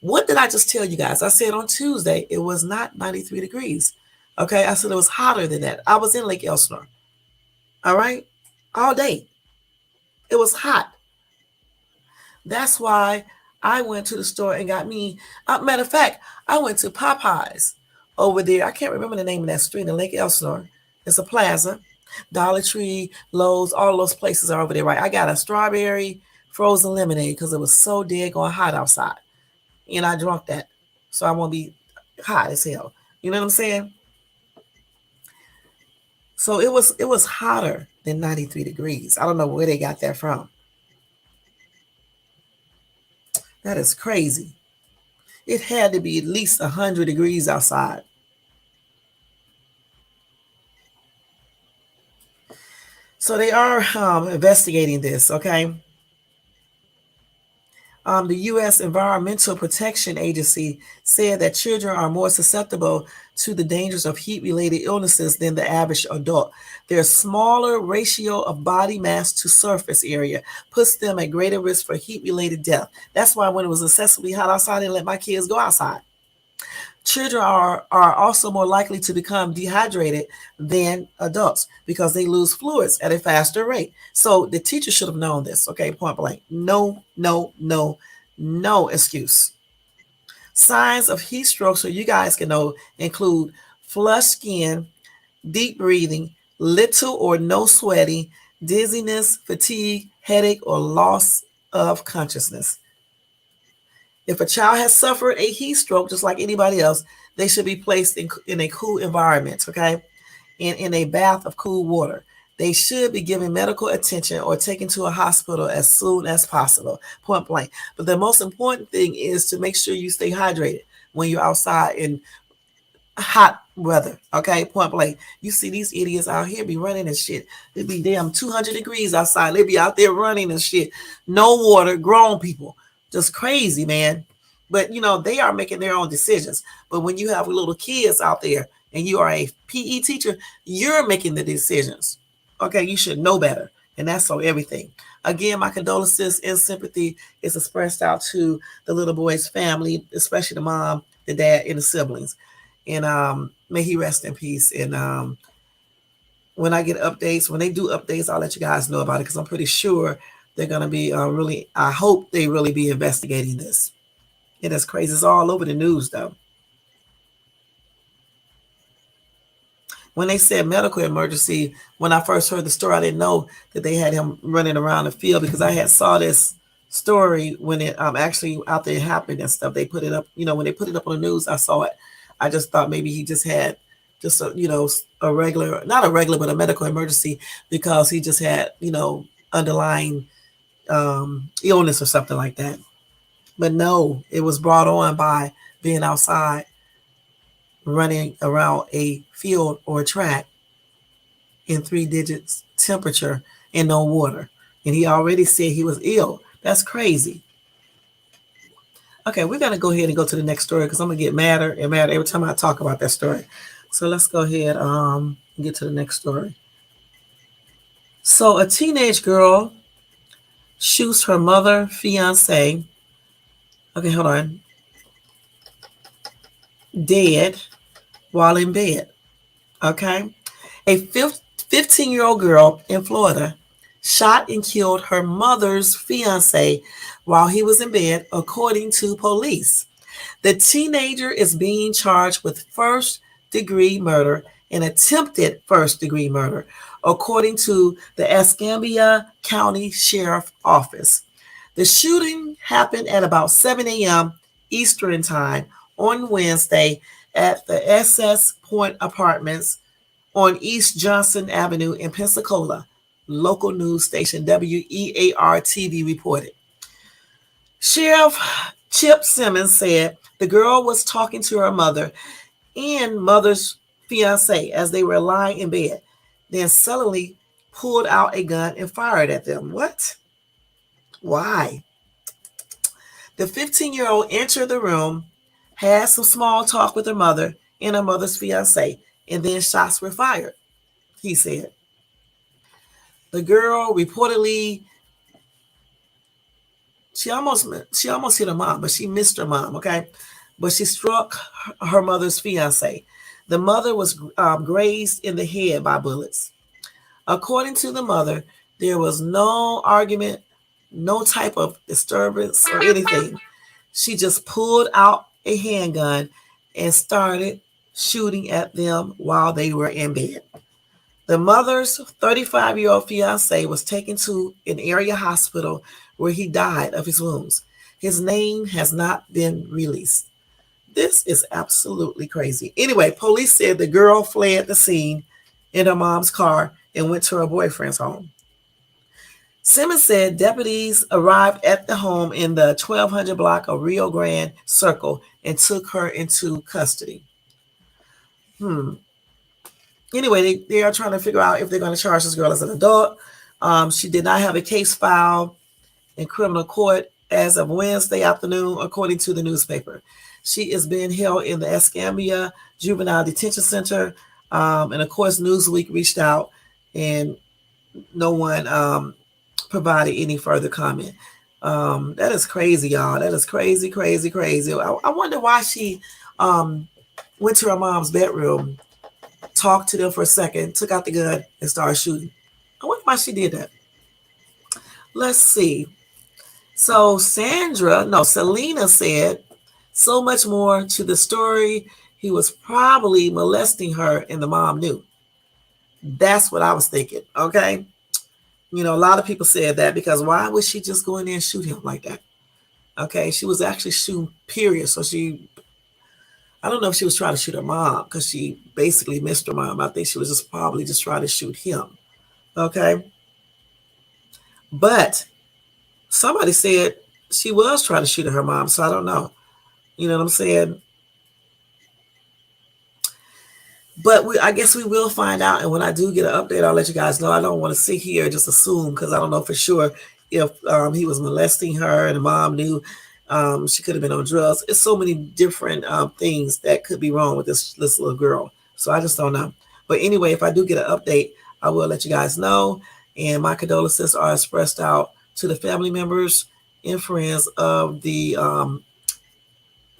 What did I just tell you guys? I said on Tuesday it was not 93 degrees. Okay, I said it was hotter than that. I was in Lake Elsinore. All right, all day. It was hot. That's why I went to the store and got me. Matter of fact, I went to Popeyes over there. I can't remember the name of that street in Lake Elsinore. It's a plaza. Dollar Tree, Lowe's, all those places are over there, right? I got a strawberry frozen lemonade because it was so daggone hot outside. And I drunk that. So I won't be hot as hell. You know what I'm saying? So it was hotter than 93 degrees. I don't know where they got that from. That is crazy. It had to be at least 100 degrees outside. So they are investigating this, okay? The U.S. Environmental Protection Agency said that children are more susceptible to the dangers of heat-related illnesses than the average adult. Their smaller ratio of body mass to surface area puts them at greater risk for heat-related death. That's why when it was excessively hot outside, I didn't let my kids go outside. Children are also more likely to become dehydrated than adults because they lose fluids at a faster rate. So the teacher should have known this, okay, point blank. No, no, no, no excuse. Signs of heat stroke, so you guys can know, include flushed skin, deep breathing, little or no sweating, dizziness, fatigue, headache, or loss of consciousness. If a child has suffered a heat stroke, just like anybody else, they should be placed in a cool environment, okay? In a bath of cool water. They should be given medical attention or taken to a hospital as soon as possible, point blank. But the most important thing is to make sure you stay hydrated when you're outside in hot weather, okay, point blank. You see these idiots out here be running and shit. It be damn 200 degrees outside. They be out there running and shit. No water, grown people. Just crazy, man. But they are making their own decisions. But when you have little kids out there and you are a PE teacher, you're making the decisions. Okay, you should know better. And that's on everything. Again, my condolences and sympathy is expressed out to the little boy's family, especially the mom, the dad, and the siblings. And may he rest in peace. And when I get updates, when they do updates, I'll let you guys know about it because I'm pretty sure they're going to be I hope they really be investigating this. It is crazy. It's all over the news, though. When they said medical emergency, when I first heard the story, I didn't know that they had him running around the field because I had saw this story when it actually out there happened and stuff. They put it up, when they put it up on the news, I saw it. I just thought maybe he just had just a regular, not a regular, but a medical emergency because he just had, underlying illness or something like that. But no, it was brought on by being outside running around a field or a track in 3 digits temperature and no water. And he already said he was ill. That's crazy. Okay, we're going to go ahead and go to the next story because I'm going to get madder and madder every time I talk about that story. So let's go ahead and get to the next story. So a teenage girl shoots her mother, fiance. Okay, hold on. Dead while in bed. Okay. A 15-year-old girl in Florida shot and killed her mother's fiance while he was in bed, according to police. The teenager is being charged with first-degree murder and attempted first-degree murder, according to the Escambia County Sheriff's Office. The shooting happened at about 7 a.m. Eastern Time on Wednesday at the SS Point Apartments on East Johnson Avenue in Pensacola, local news station WEAR TV reported. Sheriff Chip Simmons said the girl was talking to her mother and mother's fiance as they were lying in bed, then suddenly pulled out a gun and fired at them. What? Why? The 15-year-old entered the room, had some small talk with her mother and her mother's fiance, and then shots were fired, he said. The girl reportedly she almost hit her mom, but she missed her mom, okay? But she struck her mother's fiance. The mother was grazed in the head by bullets. According to the mother, there was no argument, no type of disturbance or anything. She just pulled out a handgun and started shooting at them while they were in bed. The mother's 35-year-old fiance was taken to an area hospital where he died of his wounds. His name has not been released. This is absolutely crazy. Anyway, police said the girl fled the scene in her mom's car and went to her boyfriend's home. Simmons said deputies arrived at the home in the 1200 block of Rio Grande Circle and took her into custody. Anyway, they are trying to figure out if they're going to charge this girl as an adult. She did not have a case filed in criminal court as of Wednesday afternoon, according to the newspaper. She is being held in the Escambia Juvenile Detention Center. And of course, Newsweek reached out and no one provided any further comment. That is crazy, y'all. That is crazy, crazy, crazy. I wonder why she went to her mom's bedroom, talked to them for a second, took out the gun, and started shooting. I wonder why she did that. Let's see. So Selena said, so much more to the story. He was probably molesting her and the mom knew. That's what I was thinking, okay? You know, a lot of people said that because why would she just go in there and shoot him like that? Okay, she was actually shooting, period. So I don't know if she was trying to shoot her mom because she basically missed her mom. I think she was probably just trying to shoot him, okay? But somebody said she was trying to shoot at her mom, so I don't know. You know what I'm saying? But I guess we will find out. And when I do get an update, I'll let you guys know. I don't want to sit here and just assume because I don't know for sure if he was molesting her and the mom knew she could have been on drugs. It's so many different things that could be wrong with this little girl. So I just don't know. But anyway, if I do get an update, I will let you guys know. And my condolences are expressed out to the family members and friends of the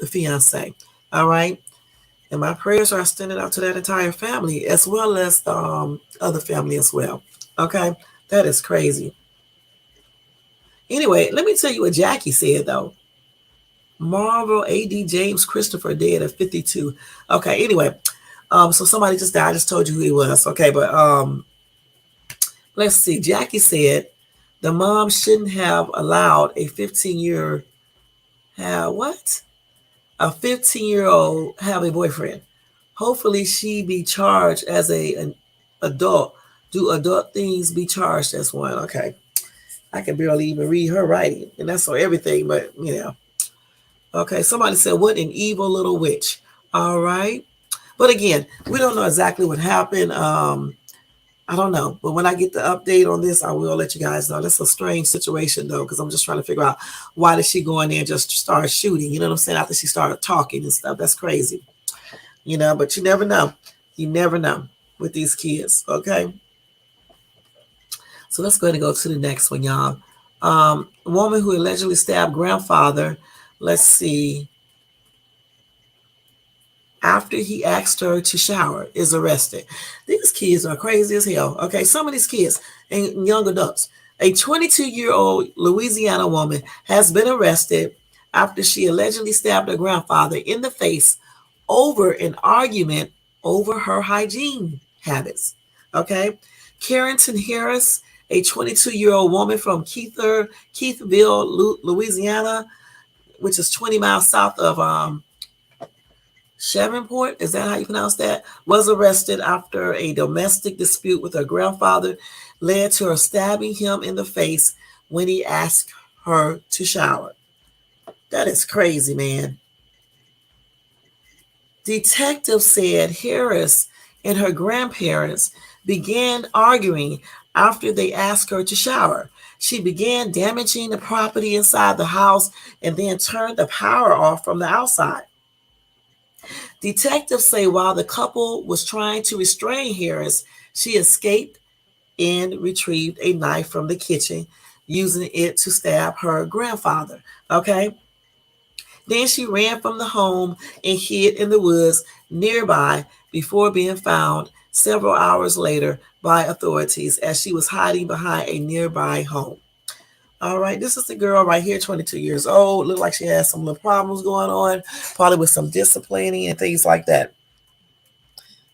fiance. All right. And my prayers are extended out to that entire family as well as other family as well. Okay. That is crazy. Anyway, let me tell you what Jackie said though. Marvel AD James Christopher dead at 52. Okay. Anyway, so somebody just died. I just told you who he was. Okay. But let's see. Jackie said the mom shouldn't have allowed a 15-year a 15-year-old have a boyfriend. Hopefully she be charged as an adult. Do adult things be charged as one? Okay. I can barely even read her writing. And that's on everything, but you know. Okay, somebody said, what an evil little witch. All right. But again, we don't know exactly what happened. I don't know. But when I get the update on this, I will let you guys know. That's a strange situation, though, because I'm just trying to figure out why did she go in there and just start shooting? You know what I'm saying? After she started talking and stuff. That's crazy. You know, but you never know. You never know with these kids. Okay. So let's go ahead and go to the next one, y'all. A woman who allegedly stabbed grandfather. Let's see. After he asked her to shower, is arrested. These kids are crazy as hell. Okay, some of these kids and young adults. A 22-year-old Louisiana woman has been arrested after she allegedly stabbed her grandfather in the face over an argument over her hygiene habits. Okay, Carrington Harris, a 22-year-old woman from Keithville, Louisiana, which is 20 miles south of Shreveport, is that how you pronounce that? Was arrested after a domestic dispute with her grandfather led to her stabbing him in the face when he asked her to shower. That is crazy, man. Detectives said Harris and her grandparents began arguing after they asked her to shower. She began damaging the property inside the house and then turned the power off from the outside. Detectives say while the couple was trying to restrain Harris, she escaped and retrieved a knife from the kitchen, using it to stab her grandfather. Okay. Then she ran from the home and hid in the woods nearby before being found several hours later by authorities as she was hiding behind a nearby home. All right, this is the girl right here, 22 years old. Looked like she has some little problems going on, probably with some disciplining and things like that.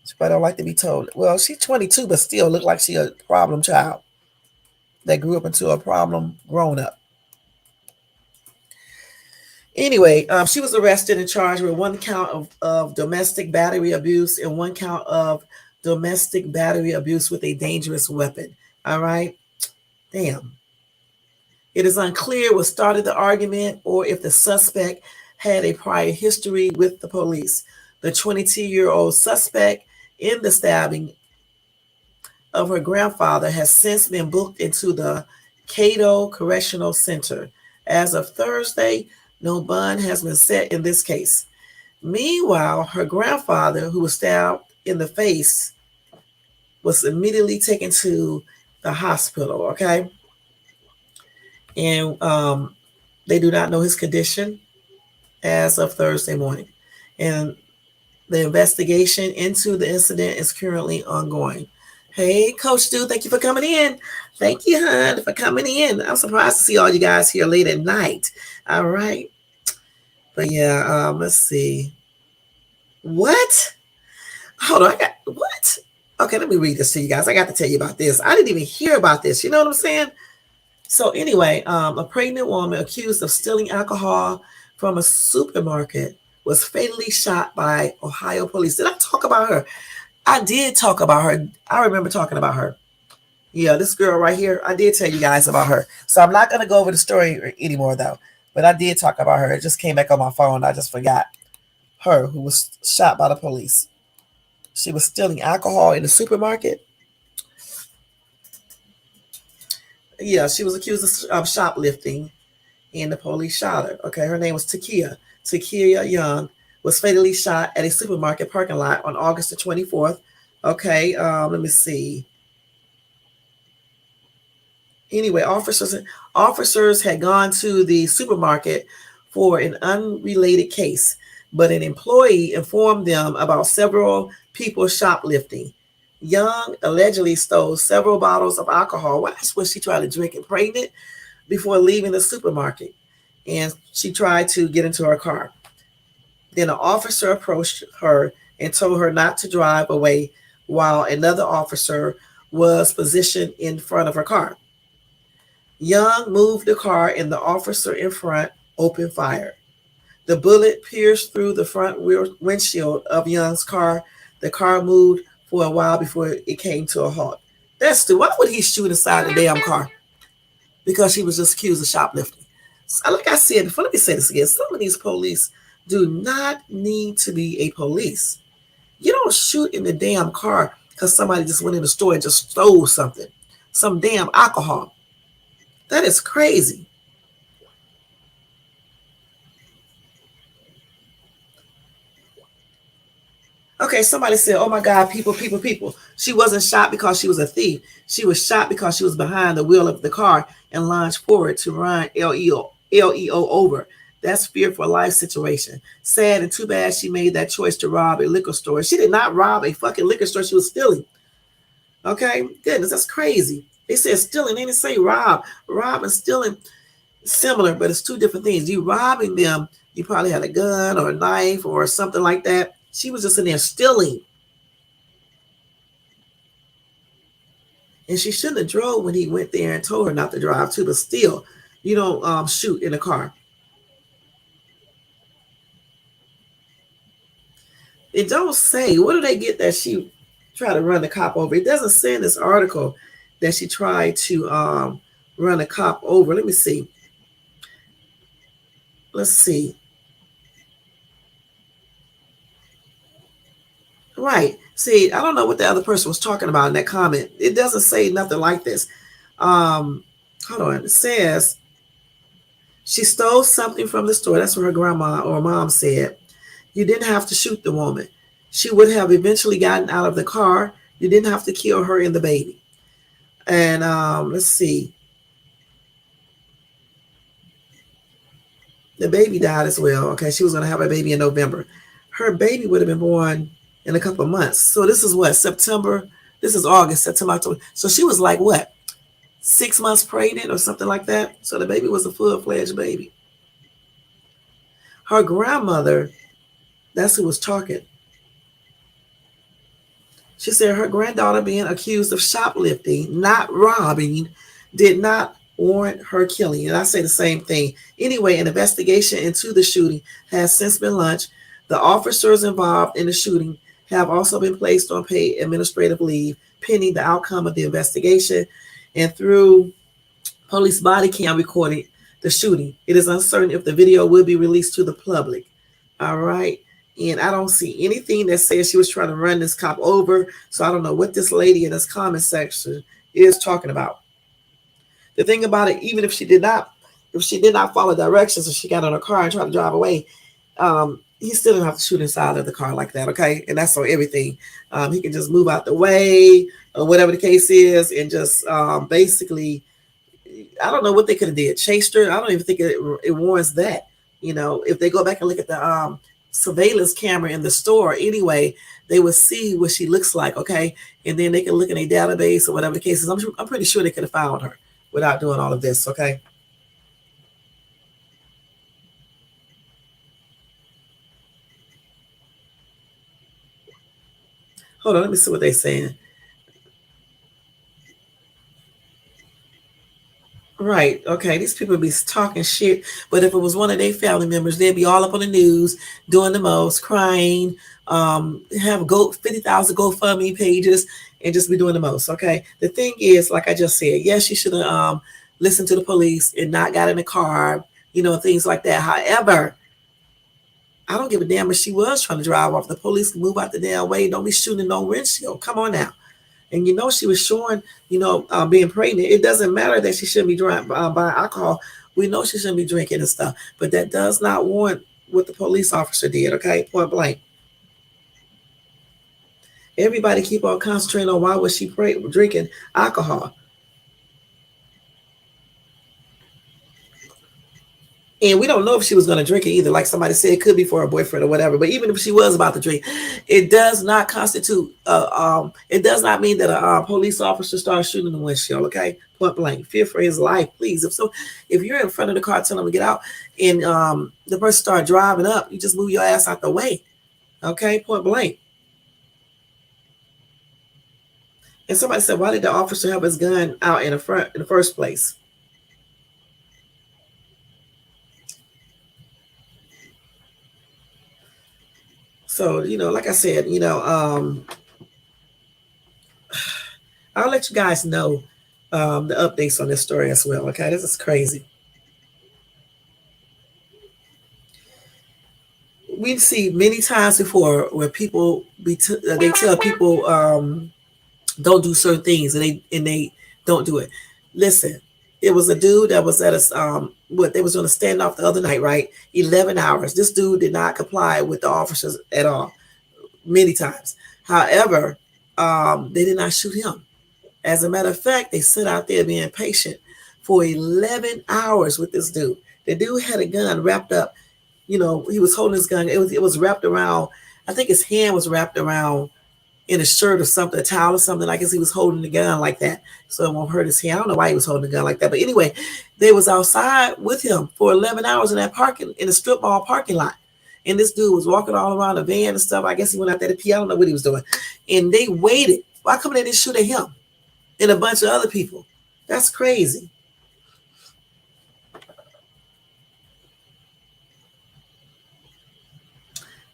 She probably don't like to be told. Well, she's 22, but still look like she a problem child that grew up into a problem grown up. Anyway, she was arrested and charged with one count of domestic battery abuse and one count of domestic battery abuse with a dangerous weapon. All right. Damn. It is unclear what started the argument or if the suspect had a prior history with the police. The 22-year-old suspect in the stabbing of her grandfather has since been booked into the Cato Correctional Center. As of Thursday, no bond has been set in this case. Meanwhile, her grandfather, who was stabbed in the face, was immediately taken to the hospital, okay? And they do not know his condition as of Thursday morning. And the investigation into the incident is currently ongoing. Hey, Coach Stu, thank you for coming in. Thank you, hon, for coming in. I'm surprised to see all you guys here late at night. All right. But yeah, let's see. What? Hold on, I got what? Okay, let me read this to you guys. I got to tell you about this. I didn't even hear about this. You know what I'm saying? So anyway, a pregnant woman accused of stealing alcohol from a supermarket was fatally shot by Ohio police. Did I talk about her? I did talk about her. I remember talking about her. Yeah, this girl right here. I did tell you guys about her. So I'm not going to go over the story anymore, though. But I did talk about her. It just came back on my phone. I just forgot her, who was shot by the police. She was stealing alcohol in the supermarket. Yeah, she was accused of shoplifting, and the police shot her. Okay, her name was Takia. Takia Young was fatally shot at a supermarket parking lot on August the 24th. Okay, let me see. Anyway, officers had gone to the supermarket for an unrelated case, but an employee informed them about several people shoplifting. Young allegedly stole several bottles of alcohol. Well, that's what she tried to drink and pregnant before leaving the supermarket. And she tried to get into her car. Then an officer approached her and told her not to drive away while another officer was positioned in front of her car. Young moved the car and the officer in front opened fire. The bullet pierced through the front windshield of Young's car. The car moved for a while before it came to a halt. That's stupid. Why would he shoot inside the damn car? Because she was just accused of shoplifting. So, like I said before, let me say this again. Some of these police do not need to be a police. You don't shoot in the damn car because somebody just went in the store and just stole something. Some damn alcohol. That is crazy. Okay, somebody said, oh my God, people. She wasn't shot because she was a thief. She was shot because she was behind the wheel of the car and lunged forward to run LEO over. That's fear for life situation. Sad and too bad she made that choice to rob a liquor store. She did not rob a fucking liquor store. She was stealing. Okay, goodness, that's crazy. They said stealing. They didn't say rob. Rob and stealing similar, but it's two different things. You robbing them, you probably had a gun or a knife or something like that. She was just in there stealing. And she shouldn't have drove when he went there and told her not to drive too, but still, you don't shoot in a car. It don't say, what do they get that she tried to run the cop over? It doesn't say in this article that she tried to run a cop over. Let me see. Let's see. Right. See, I don't know what the other person was talking about in that comment. It doesn't say nothing like this. Hold on. It says she stole something from the store. That's what her grandma or mom said. You didn't have to shoot the woman. She would have eventually gotten out of the car. You didn't have to kill her and the baby. And let's see. The baby died as well. Okay, she was going to have a baby in November. Her baby would have been born in a couple of months. So this is what, September? This is August, September, October. So she was like what, 6 months pregnant or something like that. So the baby was a full-fledged baby. Her grandmother, that's who was talking. She said her granddaughter being accused of shoplifting, not robbing, did not warrant her killing. And I say the same thing. Anyway, an investigation into the shooting has since been launched. The officers involved in the shooting have also been placed on paid administrative leave pending the outcome of the investigation. And through police body cam recording the shooting, it is uncertain if the video will be released to the public. All right. And I don't see anything that says she was trying to run this cop over. So I don't know what this lady in this comment section is talking about. The thing about it, even if she did not follow directions and she got in her car and tried to drive away, he still didn't have to shoot inside of the car like that, okay? And that's on everything. He can just move out the way or whatever the case is, and just basically, I don't know what they could have did. Chased her. I don't even think it warrants that. You know, if they go back and look at the surveillance camera in the store anyway, they would see what she looks like, okay? And then they can look in a database or whatever the case is. I'm pretty sure they could have found her without doing all of this, okay? Hold on, let me see what they're saying. Right. Okay. These people be talking shit, but if it was one of their family members, they'd be all up on the news, doing the most, crying, have 50,000 GoFundMe pages, and just be doing the most. Okay. The thing is, like I just said, yes, she should have listened to the police and not got in the car, you know, things like that. However, I don't give a damn if she was trying to drive off. The police can move out the damn way. Don't be shooting no windshield. Come on now. And you know she was showing, being pregnant. It doesn't matter that she shouldn't be drunk by alcohol. We know she shouldn't be drinking and stuff, but that does not warrant what the police officer did. Okay, point blank. Everybody keep on concentrating on why was she drinking alcohol. And we don't know if she was going to drink it either. Like somebody said, it could be for her boyfriend or whatever. But even if she was about to drink, it does not constitute, it does not mean that a police officer starts shooting the windshield, okay? Point blank. Fear for his life, please. If you're in front of the car, tell them to get out, and the person start driving up, you just move your ass out the way, okay? Point blank. And somebody said, why did the officer have his gun out in the first place? So, like I said, I'll let you guys know the updates on this story as well. Okay, this is crazy. We see many times before where people they tell people don't do certain things, and they don't do it. Listen, it was a dude that was at a they was on a standoff the other night, right? 11 hours. This dude did not comply with the officers at all, many times. However, they did not shoot him. As a matter of fact, they sit out there being patient for 11 hours with this dude. The dude had a gun wrapped up. He was holding his gun. It was wrapped around. I think his hand was wrapped around in a shirt or something, a towel or something. I guess he was holding the gun like that so it won't hurt his hand. I don't know why he was holding the gun like that. But anyway, they was outside with him for 11 hours in a strip mall parking lot. And this dude was walking all around the van and stuff. I guess he went out there to pee. I don't know what he was doing. And they waited. Why come they didn't shoot at him and a bunch of other people? That's crazy.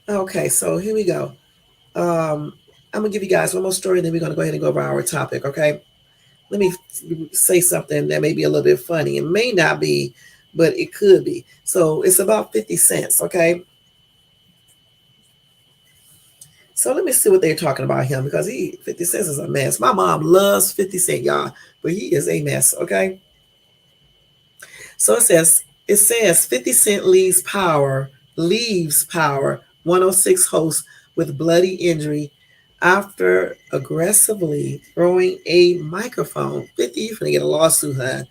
Okay, so here we go. I'm going to give you guys one more story, and then we're going to go ahead and go over our topic, okay? Let me say something that may be a little bit funny. It may not be, but it could be. So it's about 50 cents, okay? So let me see what they're talking about him, because 50 cents is a mess. My mom loves 50 Cent, y'all, but he is a mess, okay? So it says 50 Cent leaves power 106 host with bloody injury after aggressively throwing a microphone. 50, you're going to get a lawsuit, huh?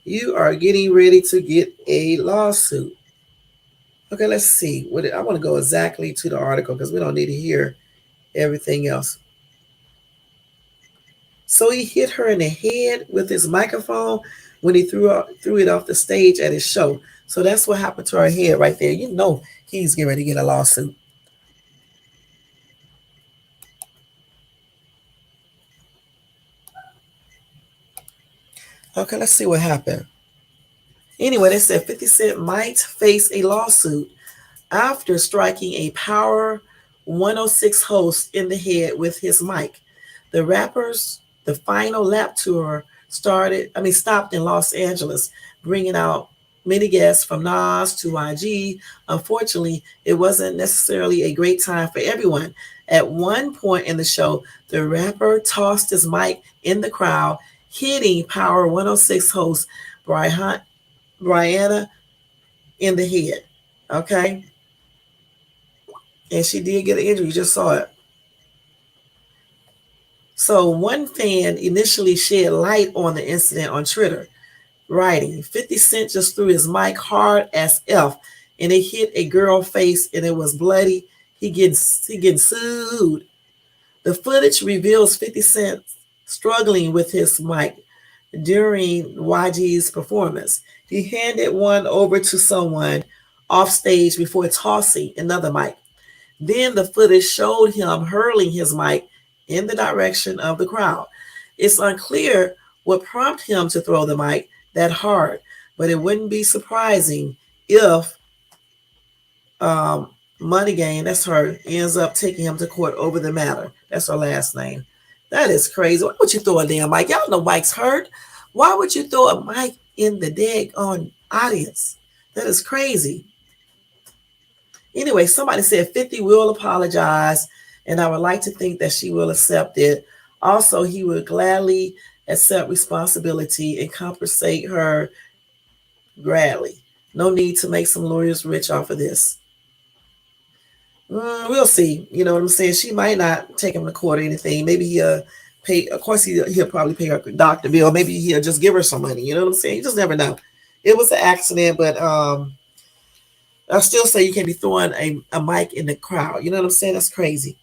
You are getting ready to get a lawsuit. Okay, let's see. I want to go exactly to the article because we don't need to hear everything else. So he hit her in the head with his microphone when he threw it off the stage at his show. So that's what happened to her head right there. You know he's getting ready to get a lawsuit. Okay, let's see what happened. Anyway, they said 50 Cent might face a lawsuit after striking a Power 106 host in the head with his mic. The final lap tour stopped in Los Angeles, bringing out many guests from Nas to YG. Unfortunately, it wasn't necessarily a great time for everyone. At one point in the show, the rapper tossed his mic in the crowd, hitting Power 106 host Brianna in the head. Okay? And she did get an injury. You just saw it. So one fan initially shed light on the incident on Twitter, writing, 50 Cent just threw his mic hard as F and it hit a girl face and it was bloody. He getting sued. The footage reveals 50 Cent struggling with his mic during YG's performance. He handed one over to someone off stage before tossing another mic. Then the footage showed him hurling his mic in the direction of the crowd. It's unclear what prompted him to throw the mic that hard, but it wouldn't be surprising if Money Gang, that's her, ends up taking him to court over the matter. That's her last name. That is crazy. Why would you throw a damn mic? Y'all know mics hurt. Why would you throw a mic in the dead on audience? That is crazy. Anyway, somebody said 50 will apologize, and I would like to think that she will accept it. Also, he would gladly accept responsibility and compensate her gladly. No need to make some lawyers rich off of this. We'll see. You know what I'm saying? She might not take him to court or anything. Maybe he'll pay. Of course, he'll probably pay her doctor bill. Maybe he'll just give her some money. You know what I'm saying? You just never know. It was an accident, but I still say you can't be throwing a mic in the crowd. You know what I'm saying? That's crazy.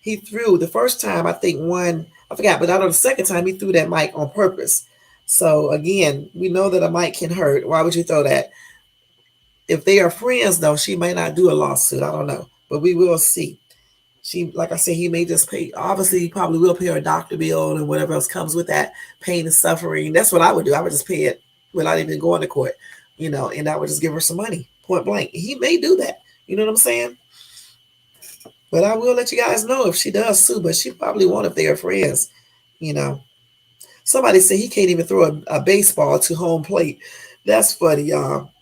He threw the first time, I think I forgot, but I know the second time he threw that mic on purpose. So again, we know that a mic can hurt. Why would you throw that? If they are friends, though, she may not do a lawsuit. I don't know, but we will see. She, like I said, he may just pay. Obviously, he probably will pay her doctor bill and whatever else comes with that pain and suffering. That's what I would do. I would just pay it without even going to court, and I would just give her some money, point blank. He may do that. You know what I'm saying? But I will let you guys know if she does sue, but she probably won't if they are friends. Somebody said he can't even throw a baseball to home plate. That's funny, y'all.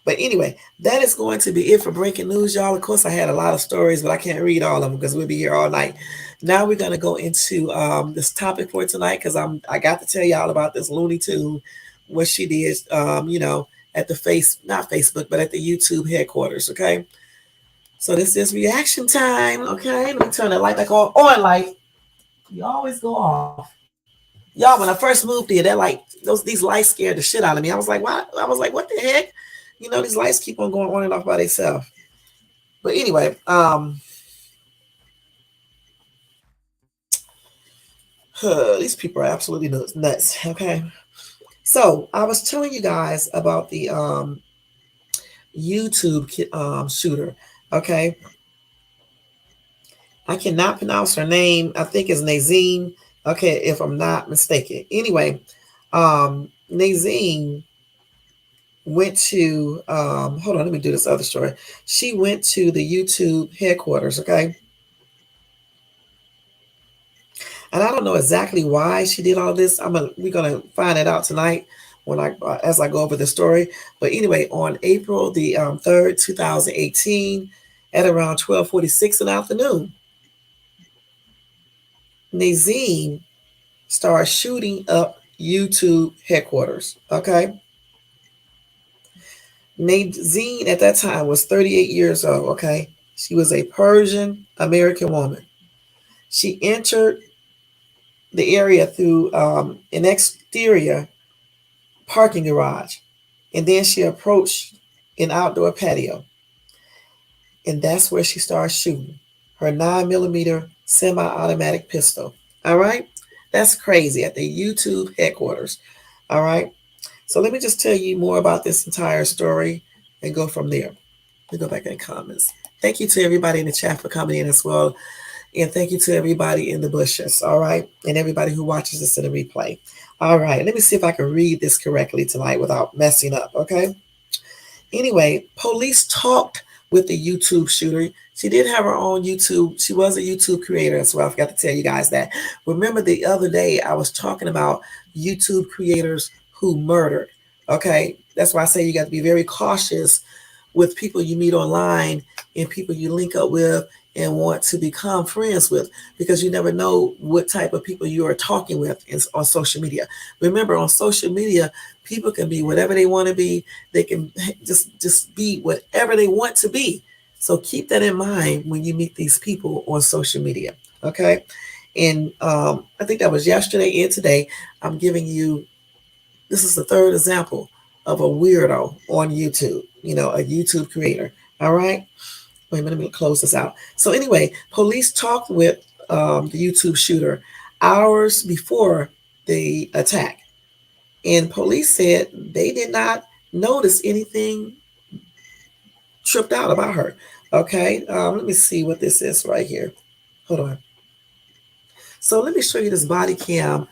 But anyway, that is going to be it for breaking news, y'all. Of course, I had a lot of stories, but I can't read all of them because we'll be here all night. Now we're going to go into this topic for tonight because I got to tell y'all about this Looney Tune, what she did, at the not Facebook, but at the YouTube headquarters, okay? So this is reaction time, okay? Let me turn the light back on light. You always go off. Y'all, when I first moved here, these lights scared the shit out of me. I was like, what? I was like, what the heck? These lights keep on going on and off by themselves. But anyway, these people are absolutely nuts. Okay. So I was telling you guys about the YouTube shooter. Okay. I cannot pronounce her name. I think it's Nasim. Okay, if I'm not mistaken. Anyway, Nasim went to hold on, let me do this other story. She went to the YouTube headquarters, okay? And I don't know exactly why she did all this. We're gonna find it out tonight when as I go over the story. But anyway, on April the 3rd, 2018, at around 12:46 in the afternoon, Nasim started shooting up YouTube headquarters. Okay. Nadine at that time was 38 years old, okay? She was a Persian American woman. She entered the area through an exterior parking garage, and then she approached an outdoor patio, and that's where she started shooting her 9 millimeter semi-automatic pistol. All right, that's crazy at the YouTube headquarters. All right, so let me just tell you more about this entire story and go from there. Let me go back in the comments. Thank you to everybody in the chat for coming in as well. And thank you to everybody in the bushes, all right? And everybody who watches this in the replay. All right, let me see if I can read this correctly tonight without messing up, okay? Anyway, police talked with the YouTube shooter. She did have her own YouTube. She was a YouTube creator as well. I forgot to tell you guys that. Remember the other day I was talking about YouTube creators who murdered, okay? That's why I say you got to be very cautious with people you meet online and people you link up with and want to become friends with, because you never know what type of people you are talking with on social media. Remember, on social media, people can be whatever they want to be. They can just be whatever they want to be. So keep that in mind when you meet these people on social media. Okay. And I think that was yesterday and today. I'm giving you, this is the third example of a weirdo on YouTube, a YouTube creator. All right. Wait a minute, let me close this out. So anyway, police talked with the YouTube shooter hours before the attack. And police said they did not notice anything tripped out about her. Okay, let me see what this is right here. Hold on. So let me show you this body cam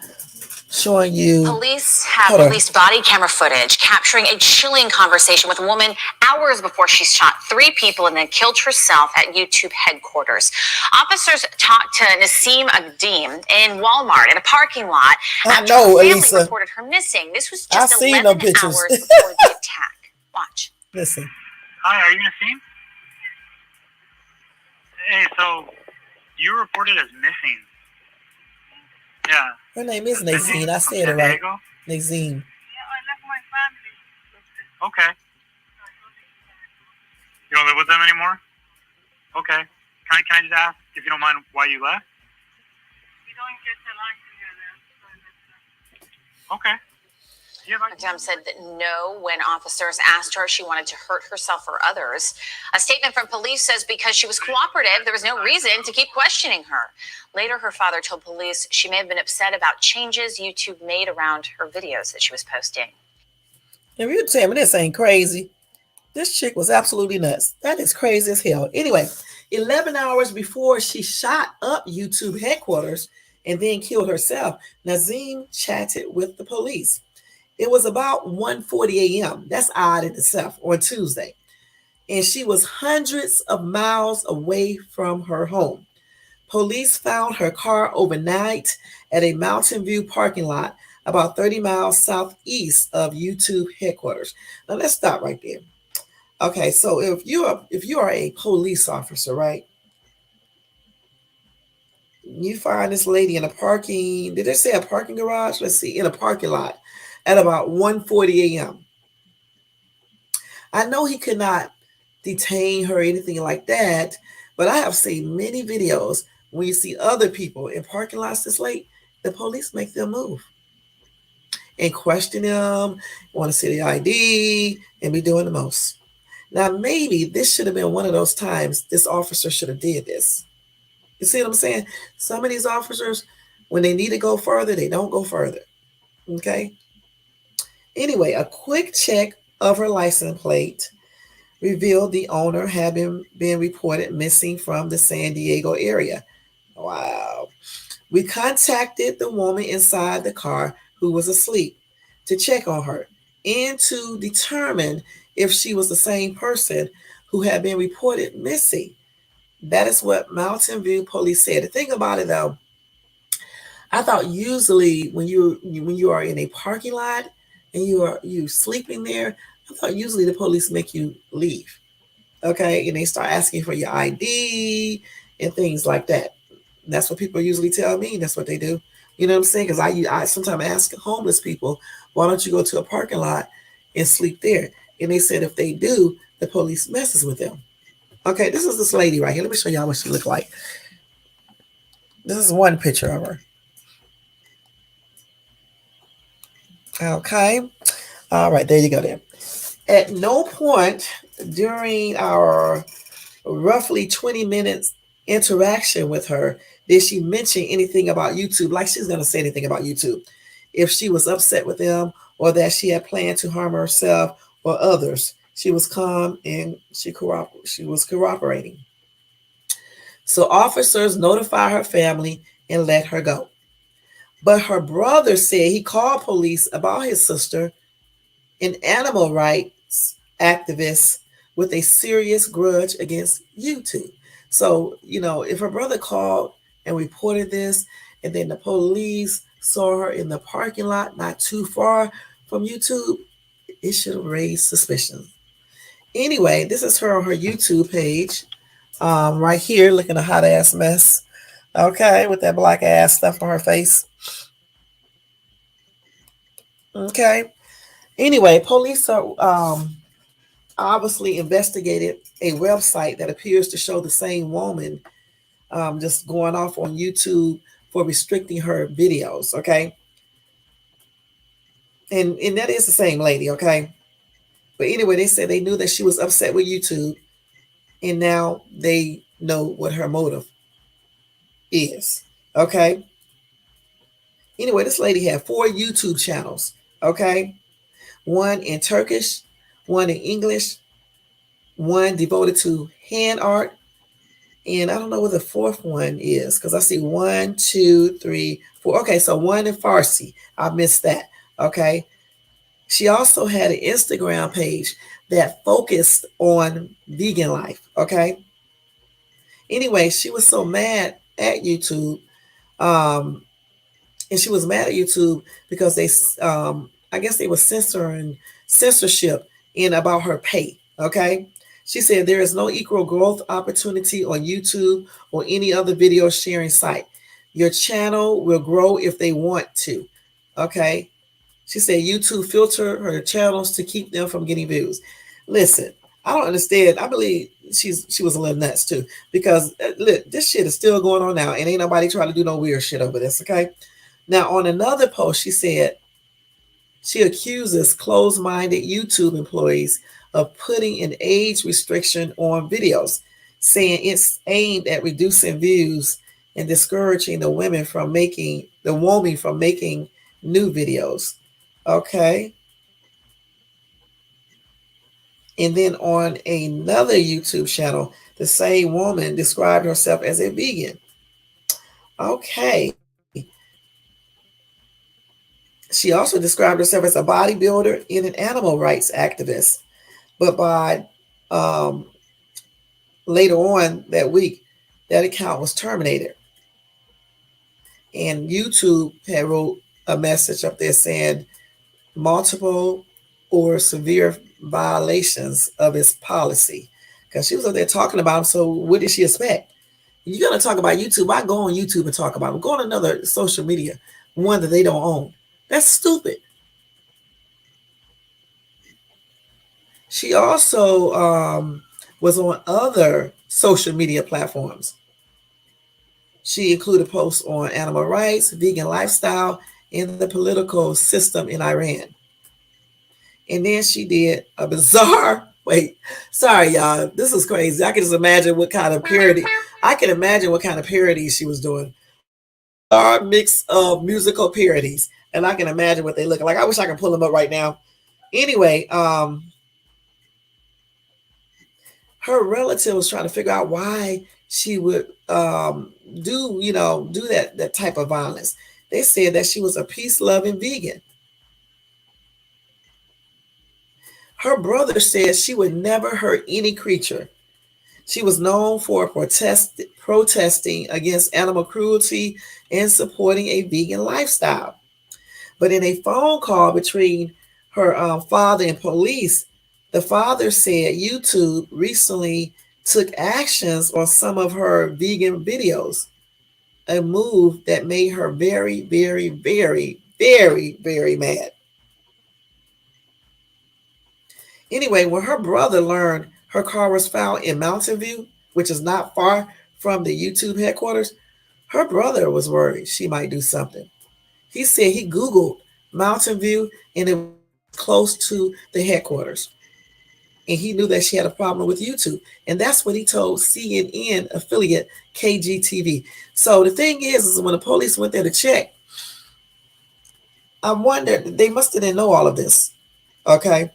showing you. Police have released body camera footage capturing a chilling conversation with a woman hours before she shot 3 people and then killed herself at YouTube headquarters. Officers talked to Nasim Aghdam in Walmart in a parking lot after her family Elisa reported her missing. This was just 11 hours before the attack. Watch. Listen. Hi, are you Nasim? Hey, so you were reported as missing. Yeah. Her name is Nazine. I said it right. Nazine. Yeah, I left my family. Okay. You don't live with them anymore? Okay. Can I just ask, if you don't mind, why you left? We don't get along together. Okay. Aghdam said that no when officers asked her if she wanted to hurt herself or others. A statement from police says because she was cooperative, there was no reason to keep questioning her. Later, her father told police she may have been upset about changes YouTube made around her videos that she was posting. If you tell me this ain't crazy, this chick was absolutely nuts. That is crazy as hell. Anyway, 11 hours before she shot up YouTube headquarters and then killed herself, Nazim chatted with the police. It was about 1:40 a.m. That's odd in itself, on Tuesday. And she was hundreds of miles away from her home. Police found her car overnight at a Mountain View parking lot about 30 miles southeast of YouTube headquarters. Now let's stop right there. Okay, so if you are a police officer, right? You find this lady in a parking, did they say a parking garage? Let's see, in a parking lot at about 1:40 a.m. I know he could not detain her or anything like that, but I have seen many videos when you see other people in parking lots this late, the police make them move and question them, want to see the ID, and be doing the most. Now, maybe this should have been one of those times this officer should have did this. You see what I'm saying? Some of these officers, when they need to go further, they don't go further. Okay? Anyway, a quick check of her license plate revealed the owner had been reported missing from the San Diego area. Wow. We contacted the woman inside the car who was asleep to check on her and to determine if she was the same person who had been reported missing. That is what Mountain View police said. The thing about it, though, I thought usually when you are in a parking lot and you sleeping there, I thought usually the police make you leave, okay? And they start asking for your ID and things like that. And that's what people usually tell me. That's what they do. You know what I'm saying? Because I sometimes ask homeless people, why don't you go to a parking lot and sleep there? And they said if they do, the police messes with them. Okay, this is this lady right here. Let me show y'all what she looked like. This is one picture of her. Okay. All right, there you go there. At no point during our roughly 20 minutes interaction with her did she mention anything about YouTube, like she's going to say anything about YouTube. If she was upset with them or that she had planned to harm herself or others, she was calm and she was cooperating. So officers notified her family and let her go. But her brother said he called police about his sister, an animal rights activist with a serious grudge against YouTube. So, if her brother called and reported this, and then the police saw her in the parking lot not too far from YouTube, it should have raised suspicion. Anyway, this is her on her YouTube page, right here, looking a hot ass mess. Okay, with that black ass stuff on her face. Okay. Anyway, police are obviously investigated a website that appears to show the same woman just going off on YouTube for restricting her videos. Okay. And that is the same lady. Okay. But anyway, they said they knew that she was upset with YouTube, and now they know what her motive is. Okay. Anyway, this lady had 4 YouTube channels. Okay. One in Turkish, one in English, one devoted to hand art, and I don't know what the fourth one is because I see 1, 2, 3, 4. Okay, so one in Farsi. I missed that. Okay. She also had an Instagram page that focused on vegan life. Okay. Anyway, she was so mad at YouTube. Um, and she was mad at YouTube because I guess they were censorship in about her pay. Okay. She said there is no equal growth opportunity on YouTube or any other video sharing site. Your channel will grow if they want to. Okay. She said YouTube filter her channels to keep them from getting views. Listen, I don't understand. I believe she was a little nuts too, because look, this shit is still going on now, and ain't nobody trying to do no weird shit over this. Okay. Now on another post, she said she accuses closed-minded YouTube employees of putting an age restriction on videos, saying it's aimed at reducing views and discouraging the women from making new videos. Okay. And then on another YouTube channel, the same woman described herself as a vegan. Okay. She also described herself as a bodybuilder and an animal rights activist. But by later on that week, that account was terminated. And YouTube had wrote a message up there saying multiple or severe violations of its policy. Because she was up there talking about them. So what did she expect? You're going to talk about YouTube. I go on YouTube and talk about them. Go on another social media, one that they don't own. That's stupid. She also was on other social media platforms. She included posts on animal rights, vegan lifestyle, and the political system in Iran. And then she did a bizarre, wait, sorry, y'all. This is crazy. I can just imagine what kind of parody. I can imagine what kind of parodies she was doing. Our mix of musical parodies. And I can imagine what they look like. I wish I could pull them up right now. Anyway, her relative was trying to figure out why she would do that type of violence. They said that she was a peace-loving vegan. Her brother said she would never hurt any creature. She was known for protesting against animal cruelty and supporting a vegan lifestyle. But in a phone call between her father and police, the father said YouTube recently took actions on some of her vegan videos, a move that made her very, very, very, very, very mad. Anyway, when her brother learned her car was found in Mountain View, which is not far from the YouTube headquarters, her brother was worried she might do something. He said he Googled Mountain View and it was close to the headquarters. And he knew that she had a problem with YouTube. And that's what he told CNN affiliate KGTV. So the thing is when the police went there to check, I wondered, they must have didn't know all of this. Okay.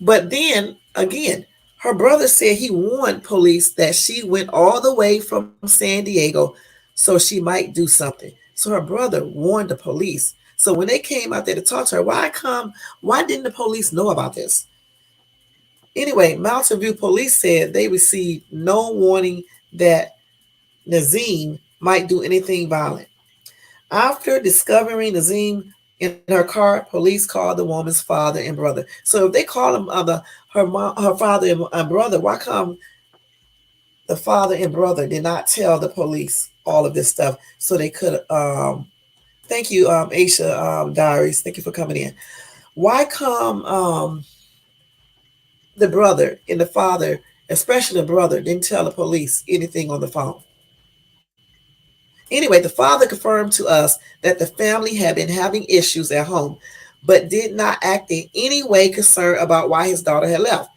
But then again, her brother said he warned police that she went all the way from San Diego so she might do something. So her brother warned the police. So when they came out there to talk to her, why didn't the police know about this? Anyway, Mountain View police said they received no warning that Nazim might do anything violent. After discovering Nazim in her car, police called the woman's father and brother. So if they call them her father and brother, why come the father and brother did not tell the police all of this stuff so they could? Thank you, Aisha Diaries. Thank you for coming in. Why come the brother and the father, especially the brother, didn't tell the police anything on the phone? Anyway, the father confirmed to us that the family had been having issues at home, but did not act in any way concerned about why his daughter had left.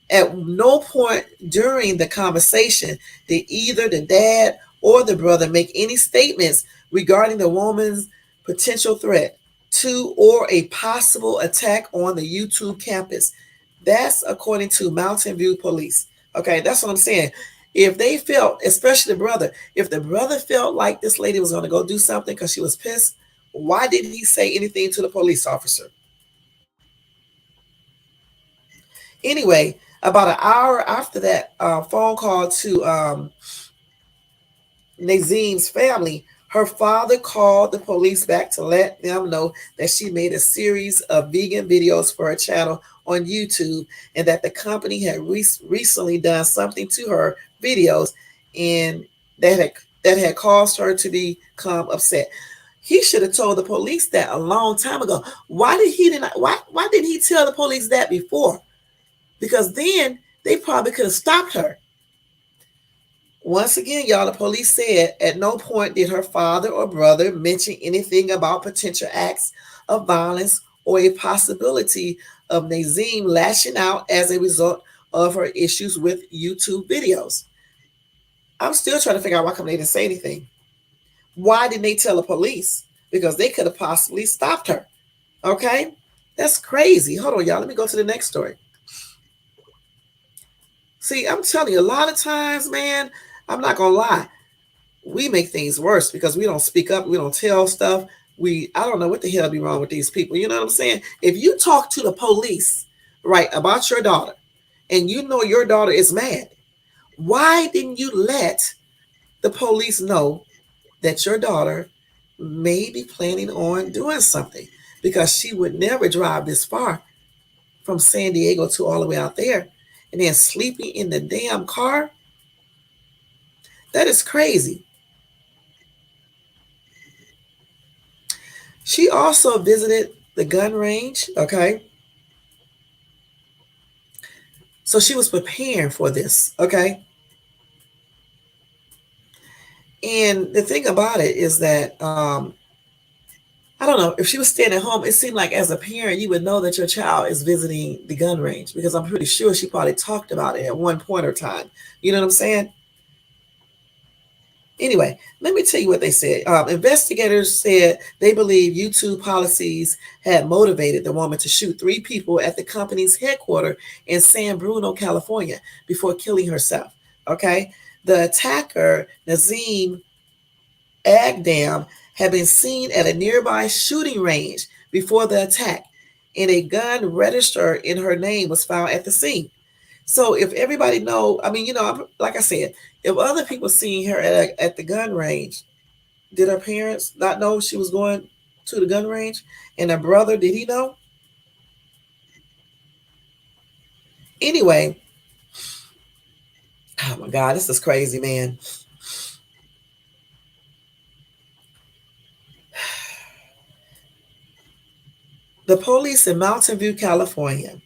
At no point during the conversation did either the dad or the brother make any statements regarding the woman's potential threat to or a possible attack on the YouTube campus. That's according to Mountain View Police. Okay, that's what I'm saying. If they felt, especially the brother, if the brother felt like this lady was going to go do something because she was pissed, why didn't he say anything to the police officer? Anyway, about an hour after that phone call to Nazim's family, her father called the police back to let them know that she made a series of vegan videos for her channel on YouTube and that the company had recently done something to her videos and that had caused her to become upset. He should have told the police that a long time ago. Why didn't he tell the police that before? Because then they probably could have stopped her. Once again, y'all, the police said at no point did her father or brother mention anything about potential acts of violence or a possibility of Nazim lashing out as a result of her issues with YouTube videos. I'm still trying to figure out why come they didn't say anything. Why didn't they tell the police? Because they could have possibly stopped her. Okay? That's crazy. Hold on, y'all. Let me go to the next story. See, I'm telling you, a lot of times, man, I'm not gonna lie, we make things worse because we don't speak up, we don't tell stuff. I don't know what the hell be wrong with these people. You know what I'm saying? If you talk to the police, right, about your daughter, and you know your daughter is mad, why didn't you let the police know that your daughter may be planning on doing something? Because she would never drive this far from San Diego to all the way out there and then sleeping in the damn car. That is crazy. She also visited the gun range, okay? So she was preparing for this, okay? And the thing about it is that, I don't know, if she was staying at home, it seemed like as a parent, you would know that your child is visiting the gun range because I'm pretty sure she probably talked about it at one point or time. You know what I'm saying? Anyway, let me tell you what they said. Investigators said they believe YouTube policies had motivated the woman to shoot 3 people at the company's headquarters in San Bruno, California, before killing herself. Okay, the attacker, Nasim Aghdam, had been seen at a nearby shooting range before the attack, and a gun registered in her name was found at the scene. So if everybody know, I mean, like I said, if other people seen her at the gun range, did her parents not know she was going to the gun range? And her brother, did he know? Anyway, oh my God, this is crazy, man. The police in Mountain View, California,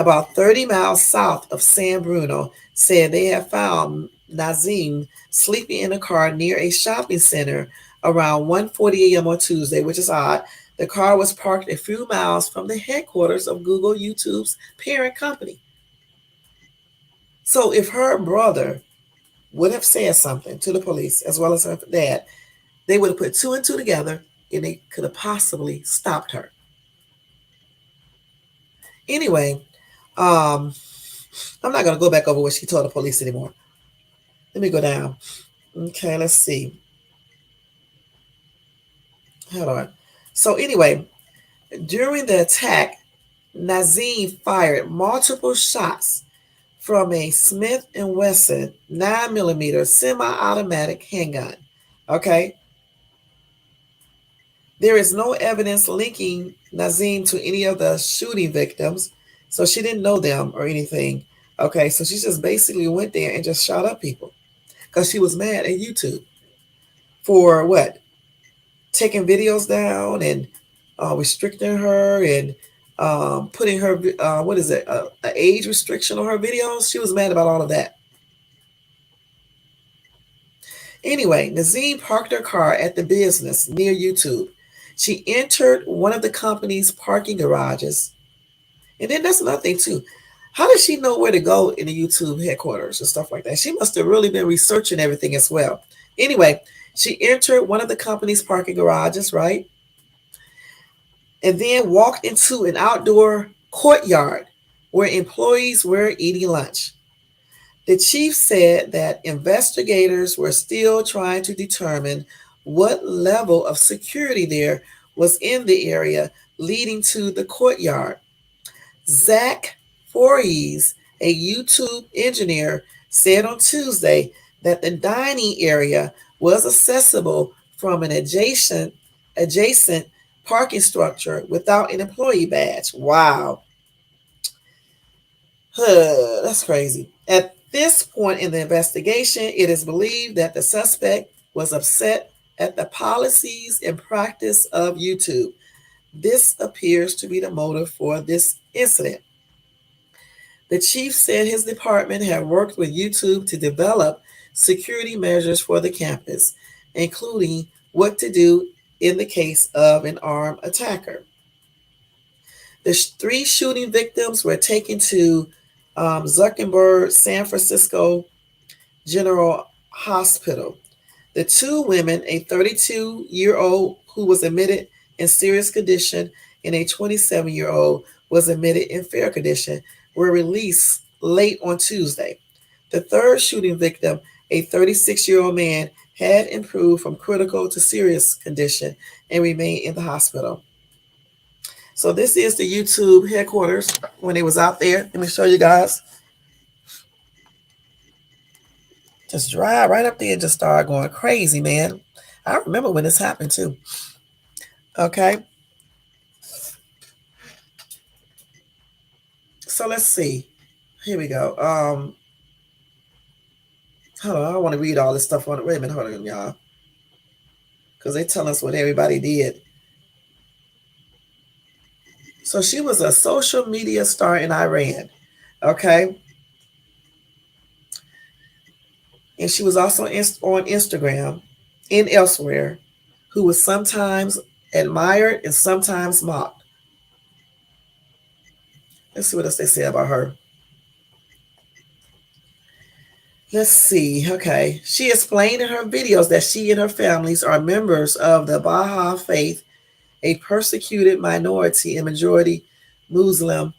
about 30 miles south of San Bruno, said they have found Nazim sleeping in a car near a shopping center around 1:40 a.m. on Tuesday, which is odd. The car was parked a few miles from the headquarters of Google YouTube's parent company. So if her brother would have said something to the police as well as her dad, they would have put two and two together and they could have possibly stopped her. Anyway, I'm not going to go back over what she told the police anymore. Let me go down. Okay, let's see. Hold on. So anyway, during the attack, Nazim fired multiple shots from a Smith & Wesson 9mm semi-automatic handgun. Okay? There is no evidence linking Nazim to any of the shooting victims, so she didn't know them or anything. Okay, so she just basically went there and just shot up people because she was mad at YouTube for what? Taking videos down and restricting her and putting her, what is it, an age restriction on her videos. She was mad about all of that. Anyway, Nazim parked her car at the business near YouTube. She entered one of the company's parking garages. And then that's another thing too. How does she know where to go in the YouTube headquarters and stuff like that? She must have really been researching everything as well. Anyway, she entered one of the company's parking garages, right? And then walked into an outdoor courtyard where employees were eating lunch. The chief said that investigators were still trying to determine what level of security there was in the area leading to the courtyard. Zach Voorhees, a YouTube engineer, said on Tuesday that the dining area was accessible from an adjacent parking structure without an employee badge. Wow. That's crazy. At this point in the investigation, it is believed that the suspect was upset at the policies and practice of YouTube. This appears to be the motive for this incident. The chief said his department had worked with YouTube to develop security measures for the campus, including what to do in the case of an armed attacker. The three shooting victims were taken to Zuckerberg San Francisco General Hospital. The two women, a 32-year-old who was admitted in serious condition and a 27-year-old was admitted in fair condition, were released late on Tuesday. The third shooting victim, a 36-year-old man, had improved from critical to serious condition and remained in the hospital. So this is the YouTube headquarters when they was out there. Let me show you guys. Just drive right up there and just start going crazy, man. I remember when this happened too. Okay. So let's see. Here we go. Hold on, I don't want to read all this stuff on it. Wait a minute, hold on, y'all. Because they tell us what everybody did. So she was a social media star in Iran. Okay. And she was also on Instagram and elsewhere, who was sometimes admired and sometimes mocked. Let's see what else they say about her. Let's see. Okay. She explained in her videos that she and her families are members of the Baha'i faith, a persecuted minority and majority Muslim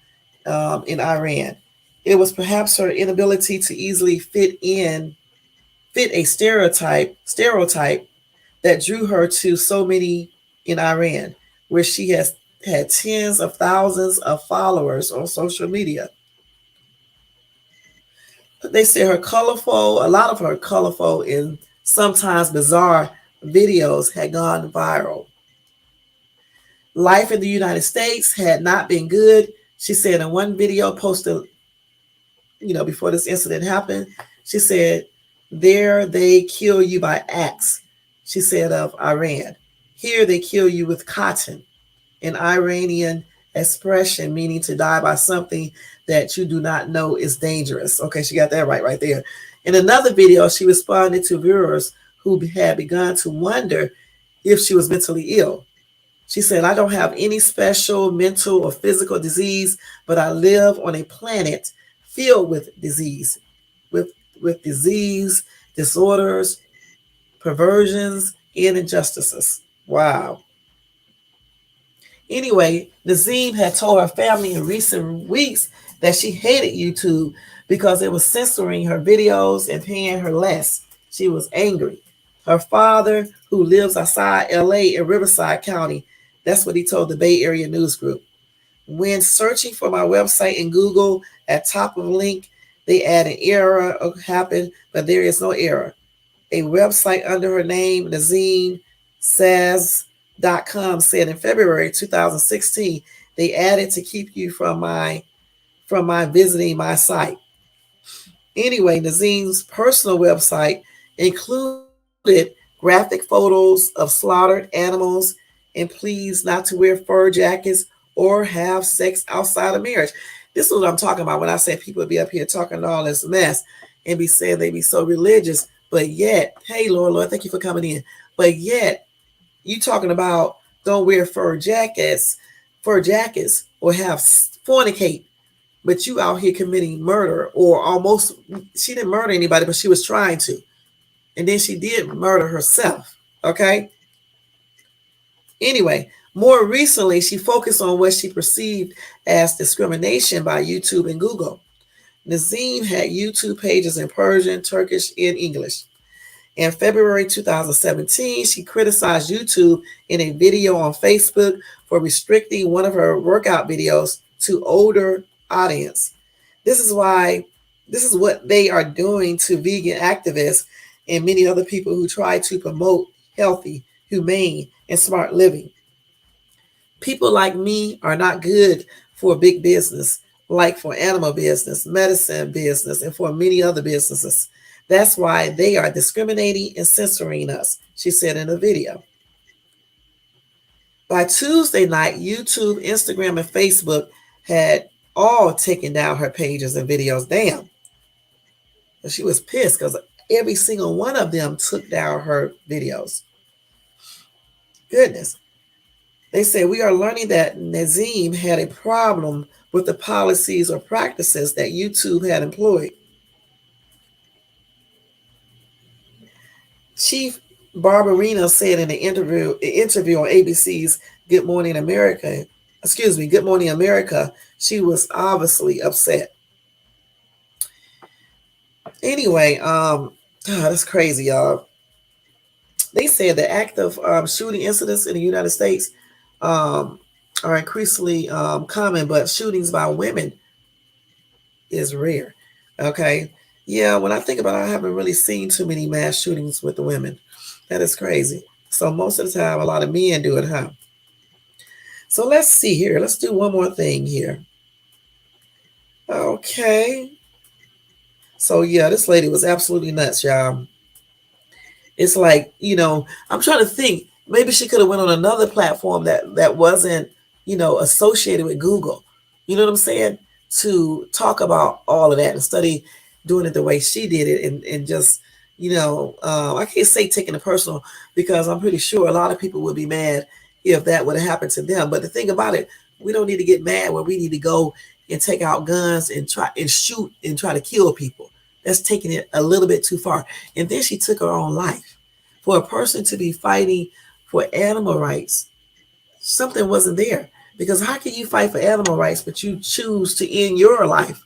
in Iran. It was perhaps her inability to easily fit a stereotype that drew her to so many in Iran, where she has had tens of thousands of followers on social media. They say a lot of her colorful and sometimes bizarre videos had gone viral. Life in the United States had not been good. She said in one video posted, before this incident happened, she said, "There they kill you by axe," she said of Iran. "Here they kill you with cotton." An Iranian expression, meaning to die by something that you do not know is dangerous. Okay, she got that right there. In another video, she responded to viewers who had begun to wonder if she was mentally ill. She said, I don't have any special mental or physical disease, but I live on a planet filled with disease, with, with disease, disorders, perversions, and injustices. Wow. Anyway, Nazim had told her family in recent weeks that she hated YouTube because it was censoring her videos and paying her less. She was angry. Her father, who lives outside LA in Riverside County, that's what he told the Bay Area News Group. When searching for my website in Google, at top of the link, they add an error happened, but there is no error. A website under her name, Nazim says.com, said in February 2016, they added to keep you from my visiting my site. Anyway, Nazim's personal website included graphic photos of slaughtered animals and pleas not to wear fur jackets or have sex outside of marriage. This is what I'm talking about when I say people be up here talking all this mess and be saying they be so religious, but yet, hey, Lord, thank you for coming in. But yet, you talking about don't wear fur jackets, or have fornicate, but you out here committing murder or almost. She didn't murder anybody, but she was trying to, and then she did murder herself. Okay. Anyway, more recently, she focused on what she perceived as discrimination by YouTube and Google. Nazim had YouTube pages in Persian, Turkish, and English. In February 2017, she criticized YouTube in a video on Facebook for restricting one of her workout videos to older audience. This is what they are doing to vegan activists and many other people who try to promote healthy, humane, and smart living. People like me are not good for big business, like for animal business, medicine business, and for many other businesses. That's why they are discriminating and censoring us, she said in a video. By Tuesday night, YouTube, Instagram, and Facebook had all taken down her pages and videos. Damn. And she was pissed because every single one of them took down her videos. Goodness. They said, we are learning that Nazim had a problem with the policies or practices that YouTube had employed. Chief Barbarino said in an interview on ABC's Good Morning America, she was obviously upset. Anyway, that's crazy, y'all. They said the active shooting incidents in the United States are increasingly common, but shootings by women is rare. Okay. Yeah, when I think about it, I haven't really seen too many mass shootings with the women. That is crazy. So most of the time, a lot of men do it, huh? So let's see here. Let's do one more thing here. Okay. So yeah, this lady was absolutely nuts, y'all. It's like, I'm trying to think. Maybe she could have went on another platform that wasn't, associated with Google. You know what I'm saying? To talk about all of that instead of doing it the way she did it and just, I can't say taking it personal because I'm pretty sure a lot of people would be mad if that would have happened to them. But the thing about it, we don't need to get mad when we need to go and take out guns and try and shoot and try to kill people. That's taking it a little bit too far. And then she took her own life. For a person to be fighting for animal rights, something wasn't there. Because how can you fight for animal rights, but you choose to end your life?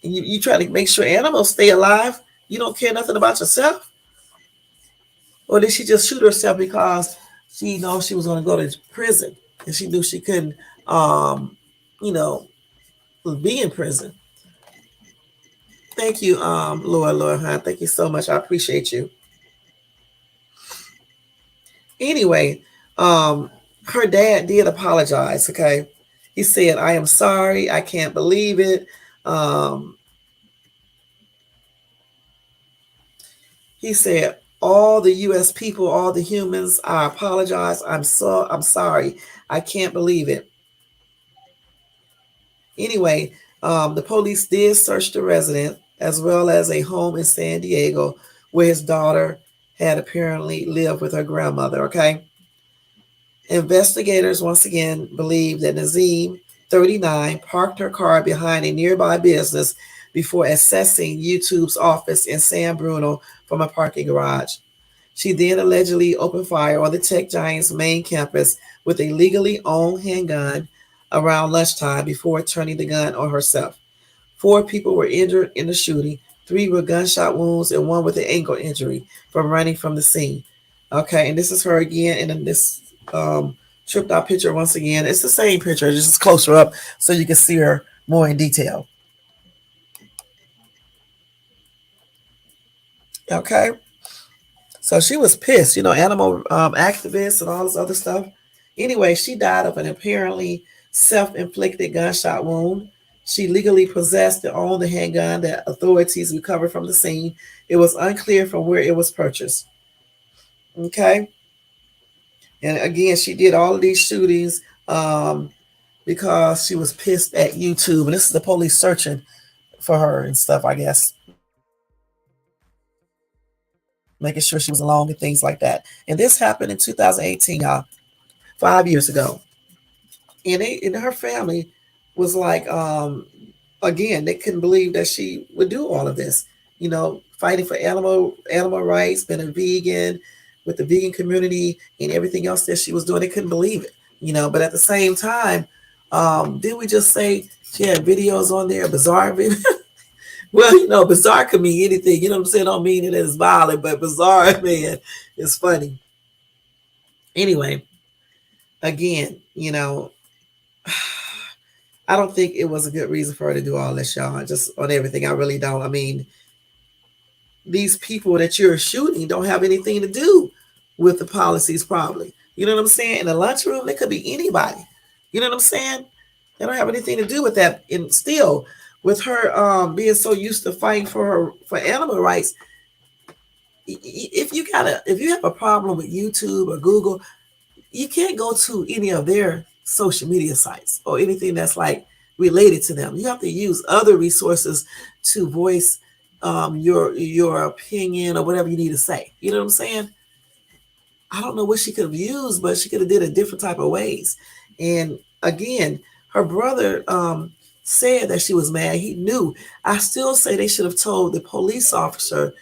And you try to make sure animals stay alive. You don't care nothing about yourself? Or did she just shoot herself because she knows she was going to go to prison and she knew she couldn't, be in prison? Thank you, Lord, huh? Thank you so much. I appreciate you. Anyway, her dad did apologize, okay? He said, I am sorry. I can't believe it. He said, all the U.S. people, all the humans, I apologize. I'm sorry. I can't believe it. Anyway, the police did search the residence as well as a home in San Diego where his daughter had apparently lived with her grandmother. Okay. Investigators once again believe that Nazim, 39, parked her car behind a nearby business before accessing YouTube's office in San Bruno from a parking garage. She then allegedly opened fire on the tech giant's main campus with a legally owned handgun around lunchtime before turning the gun on herself. Four people were injured in the shooting. Three were gunshot wounds and one with an ankle injury from running from the scene. Okay, and this is her again, and in this tripped out picture once again. It's the same picture, just closer up so you can see her more in detail. Okay, so she was pissed, animal activists and all this other stuff. Anyway, she died of an apparently self inflicted gunshot wound. She legally possessed and owned the handgun that authorities recovered from the scene. It was unclear from where it was purchased. Okay. And again, she did all of these shootings because she was pissed at YouTube. And this is the police searching for her and stuff, I guess, making sure she was alone and things like that. And this happened in 2018, y'all, 5 years ago. And her family was like, again, they couldn't believe that she would do all of this, fighting for animal rights, being a vegan with the vegan community and everything else that she was doing. They couldn't believe it, but at the same time, did we just say she had videos on there, bizarre videos? Well, bizarre could mean anything. You know what I'm saying? Don't mean it as violent, but bizarre, man, is funny. Anyway, again, I don't think it was a good reason for her to do all this, y'all. Just on everything, I really don't. I mean, these people that you're shooting don't have anything to do with the policies, probably. You know what I'm saying? In the lunchroom, they could be anybody. You know what I'm saying? They don't have anything to do with that. And still, with her being so used to fighting for animal rights, if you have a problem with YouTube or Google, you can't go to any of their social media sites or anything that's like related to them. You have to use other resources to voice your opinion or whatever you need to say. You know what I'm saying? I don't know what she could have used, but she could have did it different type of ways. And again, her brother said that she was mad. He knew. I still say they should have told the police officer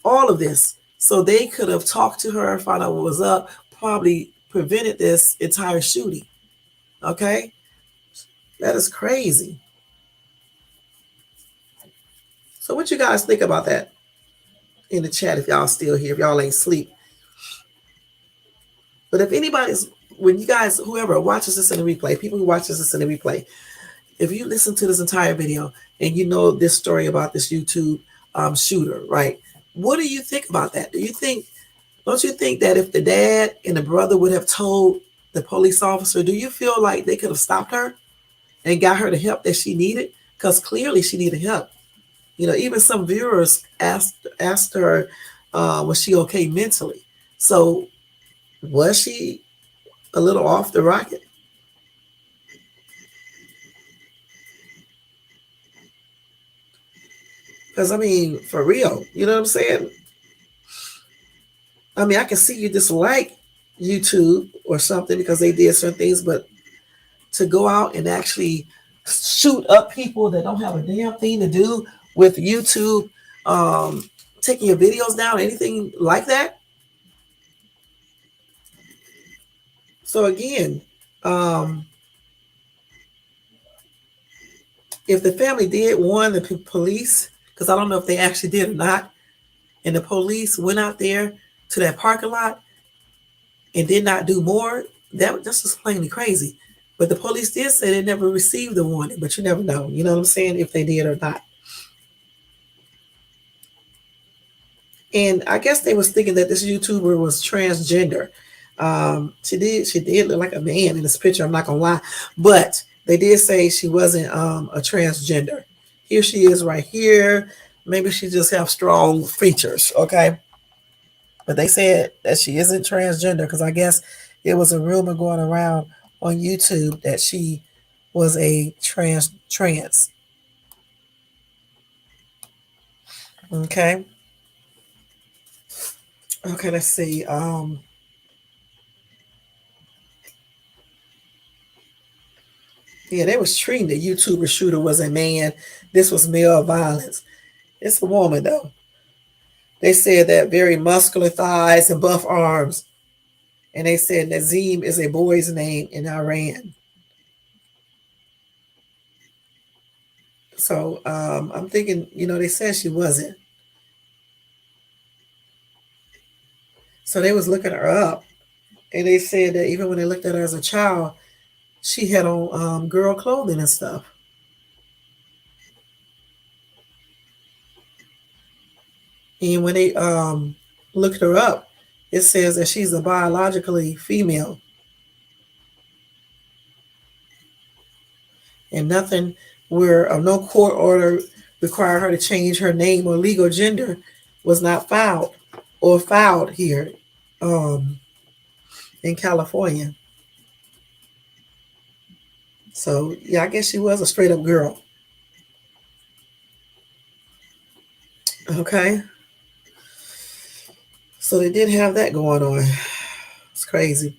all of this so they could have talked to her, found out what was up, probably prevented this entire shooting. Okay? That is crazy. So what you guys think about that in the chat if y'all still here, if y'all ain't sleep? But if anybody's, when you guys, whoever watches this in the replay, people who watches this in the replay, if you listen to this entire video and you know this story about this YouTube shooter, right? What do you think about that? Don't you think that if the dad and the brother would have told the police officer, do you feel like they could have stopped her and got her the help that she needed? Because clearly she needed help. Even some viewers asked her, was she okay mentally? So was she a little off the rocket? Because, I mean, for real, you know what I'm saying? I mean, I can see you dislike YouTube or something because they did certain things, but to go out and actually shoot up people that don't have a damn thing to do with YouTube, taking your videos down, anything like that. So again, if the family did warn the police, because I don't know if they actually did or not, and the police went out there to that parking lot and did not do more, that's just plainly crazy. But the police did say they never received the warning, but you never know. You know what I'm saying? If they did or not. And I guess they was thinking that this YouTuber was transgender. She did look like a man in this picture, I'm not gonna lie. But they did say she wasn't a transgender. Here she is right here. Maybe she just have strong features, okay? But they said that she isn't transgender because I guess it was a rumor going around on YouTube that she was a trans. Okay. Okay, let's see. Yeah, they was treating the YouTuber shooter was a man. This was male violence. It's a woman though. They said that very muscular thighs and buff arms. And they said Nazim is a boy's name in Iran. So I'm thinking, they said she wasn't. So they was looking her up, and they said that even when they looked at her as a child, she had on girl clothing and stuff. And when they looked her up, it says that she's a biologically female, and nothing where no court order required her to change her name or legal gender was not filed here um, in California. So yeah, I guess she was a straight up girl. Okay. So they did have that going on. It's crazy.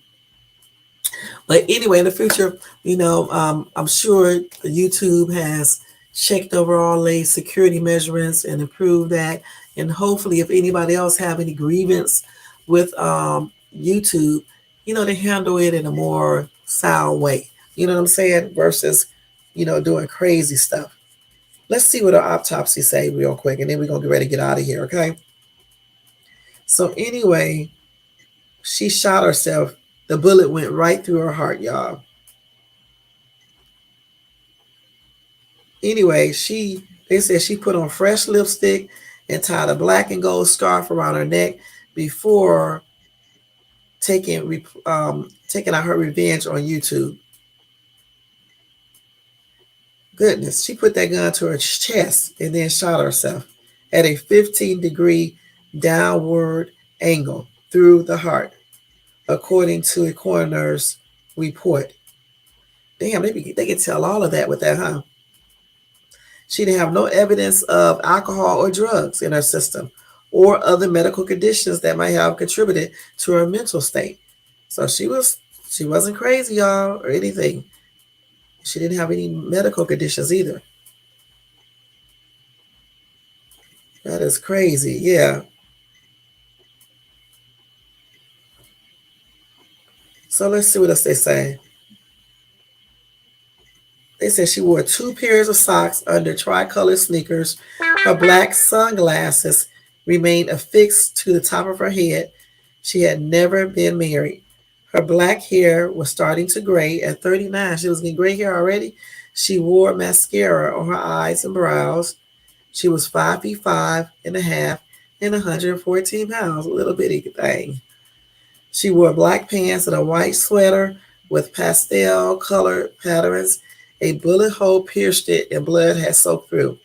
But anyway, in the future, I'm sure YouTube has checked over all the security measurements and improved that. And hopefully, if anybody else have any grievance with YouTube, they handle it in a more sound way. You know what I'm saying? Versus, doing crazy stuff. Let's see what our autopsy say real quick, and then we're gonna get ready to get out of here. Okay. So anyway, she shot herself. The bullet went right through her heart, y'all. Anyway, they said she put on fresh lipstick and tied a black and gold scarf around her neck before taking out her revenge on YouTube. Goodness, she put that gun to her chest and then shot herself at a 15-degree downward angle through the heart, according to a coroner's report. Damn, they can tell all of that with that, huh? She didn't have no evidence of alcohol or drugs in her system or other medical conditions that might have contributed to her mental state. So she wasn't crazy, y'all, or anything. She didn't have any medical conditions either. That is crazy, yeah. So let's see what else they say. They said she wore 2 pairs of socks under tricolored sneakers. Her black sunglasses remained affixed to the top of her head. She had never been married. Her black hair was starting to gray at 39. She was getting gray hair already. She wore mascara on her eyes and brows. She was 5'5" and a half and 114 pounds, a little bitty thing. She wore black pants and a white sweater with pastel colored patterns. A bullet hole pierced it and blood had soaked through.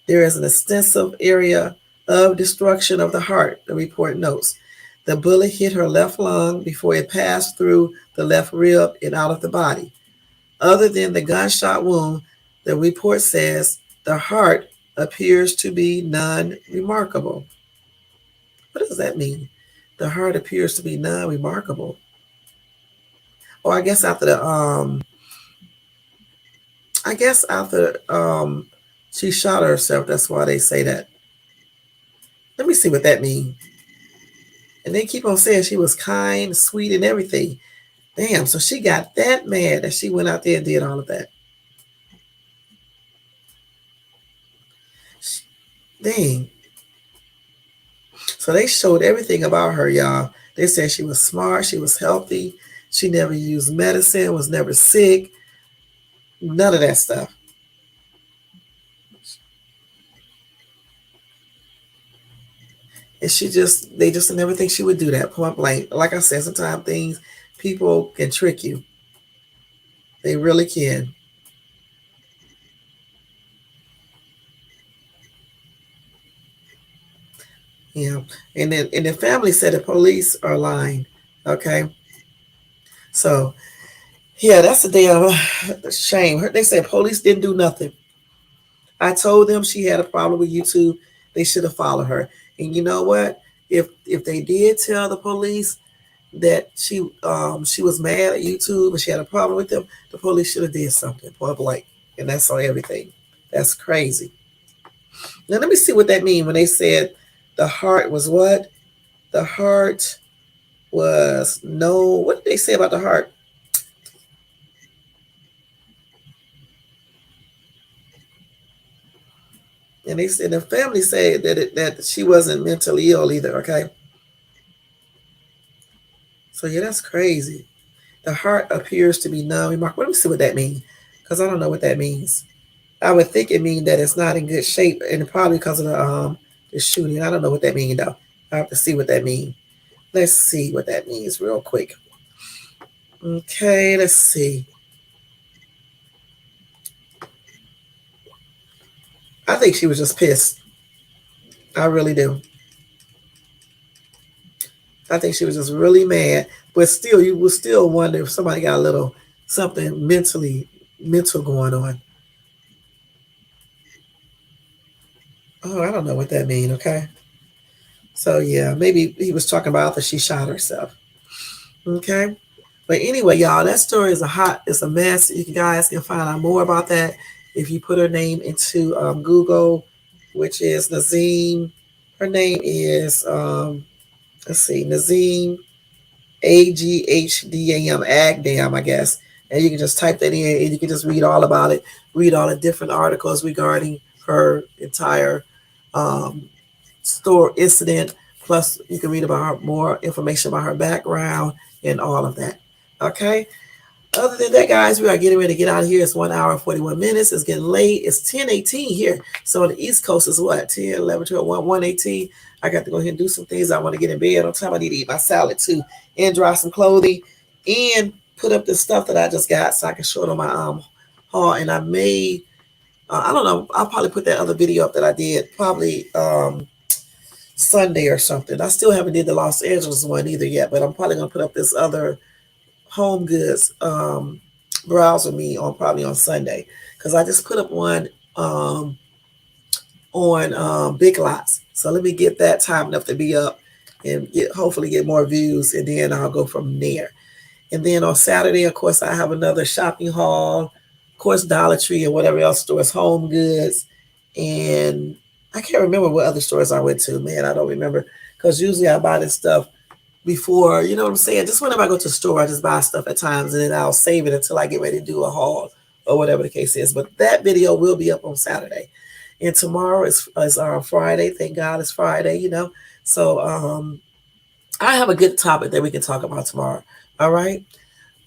There is an extensive area of destruction of the heart, the report notes. The bullet hit her left lung before it passed through the left rib and out of the body. Other than the gunshot wound, the report says the heart appears to be non-remarkable. What does that mean? The heart appears to be non-remarkable. Or I guess after she shot herself, that's why they say that. Let me see what that means. And they keep on saying she was kind, sweet, and everything. Damn, so she got that mad that she went out there and did all of that. Dang. So they showed everything about her, y'all. They said she was smart, she was healthy, she never used medicine, was never sick. None of that stuff. And they just never think she would do that, point blank. Like I said, sometimes people can trick you. They really can. Yeah. And the family said the police are lying. Okay. So Yeah, that's a damn shame. They said police didn't do nothing. I told them she had a problem with YouTube. They should have followed her. And you know what? If they did tell the police that she was mad at YouTube and she had a problem with them, the police should have did something point blank. And that's on everything. That's crazy. Now let me see what that means when they said the heart was what? The heart was no. What did they say about the heart? And they said the family said that she wasn't mentally ill either. Okay, so yeah, that's crazy. The heart appears to be numb. Mark, let me see what that means, because I don't know what that means. I would think it means that it's not in good shape, and probably because of the shooting. I don't know what that means though. I have to see what that means. Let's see what that means real quick. Okay, let's see. I think she was just pissed. I really do. I think she was just really mad. But still, you will still wonder if somebody got a little something mental going on. Oh, I don't know what that means. Okay, so yeah, maybe he was talking about that she shot herself. Okay, but anyway, y'all, that story is it's a mess. You guys can find out more about that if you put her name into Google, which is Nazim. Her name is let's see, Nazim Aghdam, Agdam, I guess. And you can just type that in and you can just read all about it, read all the different articles regarding her entire um, store incident. Plus, you can read about her, more information about her background and all of that. Okay. Other than that, guys, we are getting ready to get out of here. It's 1 hour and 41 minutes. It's getting late. It's 10:18 here. So on the East Coast is what? 10, 11, 12, 1, 1:18. I got to go ahead and do some things. I want to get in bed on time. I need to eat my salad too and dry some clothing and put up this stuff that I just got so I can show it on my haul. And I may, I don't know, I'll probably put that other video up that I did probably Sunday or something. I still haven't did the Los Angeles one either yet, but I'm probably going to put up this other home goods browser me on probably on Sunday because I just put up one on Big Lots. So let me get that time enough to be up and hopefully get more views, and then I'll go from there. And then on Saturday, of course, I have another shopping haul, of course, Dollar Tree and whatever else stores, Home Goods, and I can't remember what other stores I went to. Man, I don't remember because usually I buy this stuff before, you know what I'm saying? Just whenever I go to the store, I just buy stuff at times and then I'll save it until I get ready to do a haul or whatever the case is. But that video will be up on Saturday. And tomorrow is Friday. Thank God it's Friday, you know. So I have a good topic that we can talk about tomorrow. All right.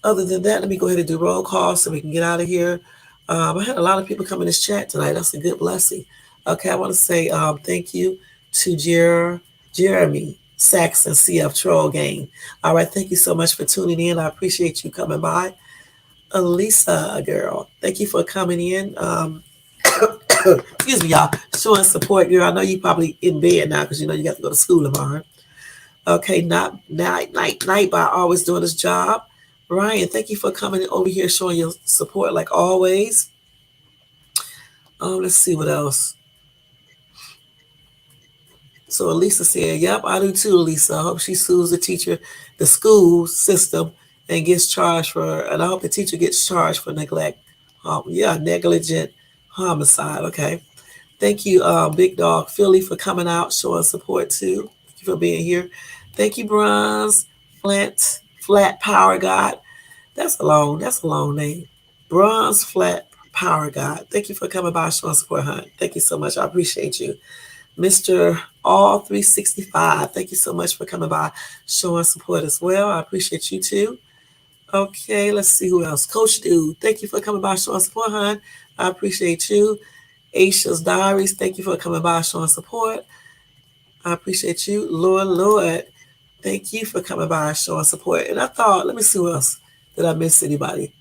Other than that, let me go ahead and do roll call so we can get out of here. I had a lot of people come in this chat tonight. That's a good blessing. Okay, I want to say thank you to Jeremy Saxon CF Troll Game. All right, thank you so much for tuning in. I appreciate you coming by. Elisa, girl, thank you for coming in. Excuse me, y'all. Showing support, girl. I know you probably in bed now because you know you got to go to school tomorrow. Okay, night by always doing his job. Ryan, thank you for coming over here, showing your support like always. Let's see what else. So Elisa said, "Yep, I do too, Elisa. I hope she sues the school system, and gets charged for. And I hope the teacher gets charged for neglect. Negligent homicide. Okay. Thank you, Big Dog Philly, for coming out, showing support too. Thank you for being here. Thank you, Bronze Flat Power God. That's a long name. Bronze Flat Power God. Thank you for coming by, showing support, Hunt. Thank you so much. I appreciate you. Mr. All 365. Thank you so much for coming by, showing support as well. I appreciate you too. Okay, let's see who else. Coach Dude, thank you for coming by, showing support, hon. I appreciate you. Aisha's Diaries, thank you for coming by, showing support. I appreciate you. Lord, thank you for coming by, showing support. And I thought, let me see who else. Did I miss anybody?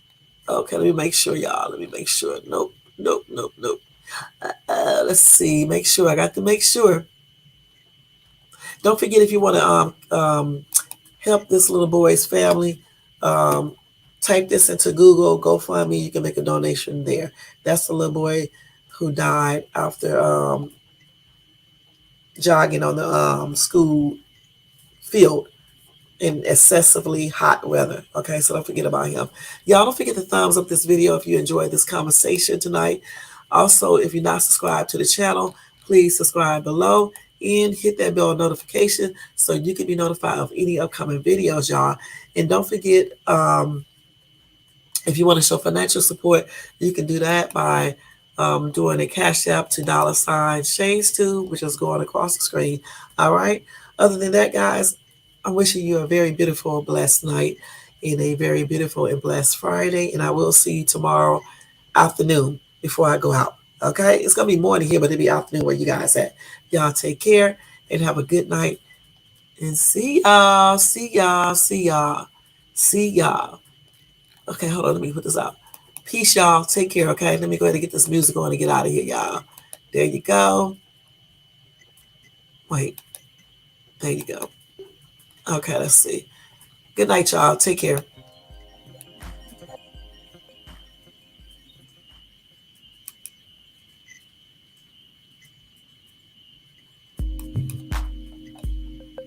Okay, let me make sure, y'all. Let me make sure. Nope. Let's see. Make sure. I got to make sure. Don't forget if you want to help this little boy's family type this into Google, GoFundMe, you can make a donation there. That's the little boy who died after jogging on the school field in excessively hot weather. Okay, so don't forget about him. Y'all don't forget to thumbs up this video if you enjoyed this conversation tonight. Also, if you're not subscribed to the channel, please subscribe below and hit that bell notification so you can be notified of any upcoming videos, y'all. And don't forget, if you want to show financial support, you can do that by doing a Cash App to $Change2, which is going across the screen. All right. Other than that, guys, I'm wishing you a very beautiful, blessed night and a very beautiful and blessed Friday. And I will see you tomorrow afternoon before I go out. Okay. It's going to be morning here, but it'll be afternoon where you guys at. Y'all take care and have a good night. And see y'all. See y'all. See y'all. See y'all. Okay, hold on. Let me put this out. Peace, y'all. Take care, okay? Let me go ahead and get this music on and get out of here, y'all. There you go. Wait. There you go. Okay, let's see. Good night, y'all. Take care.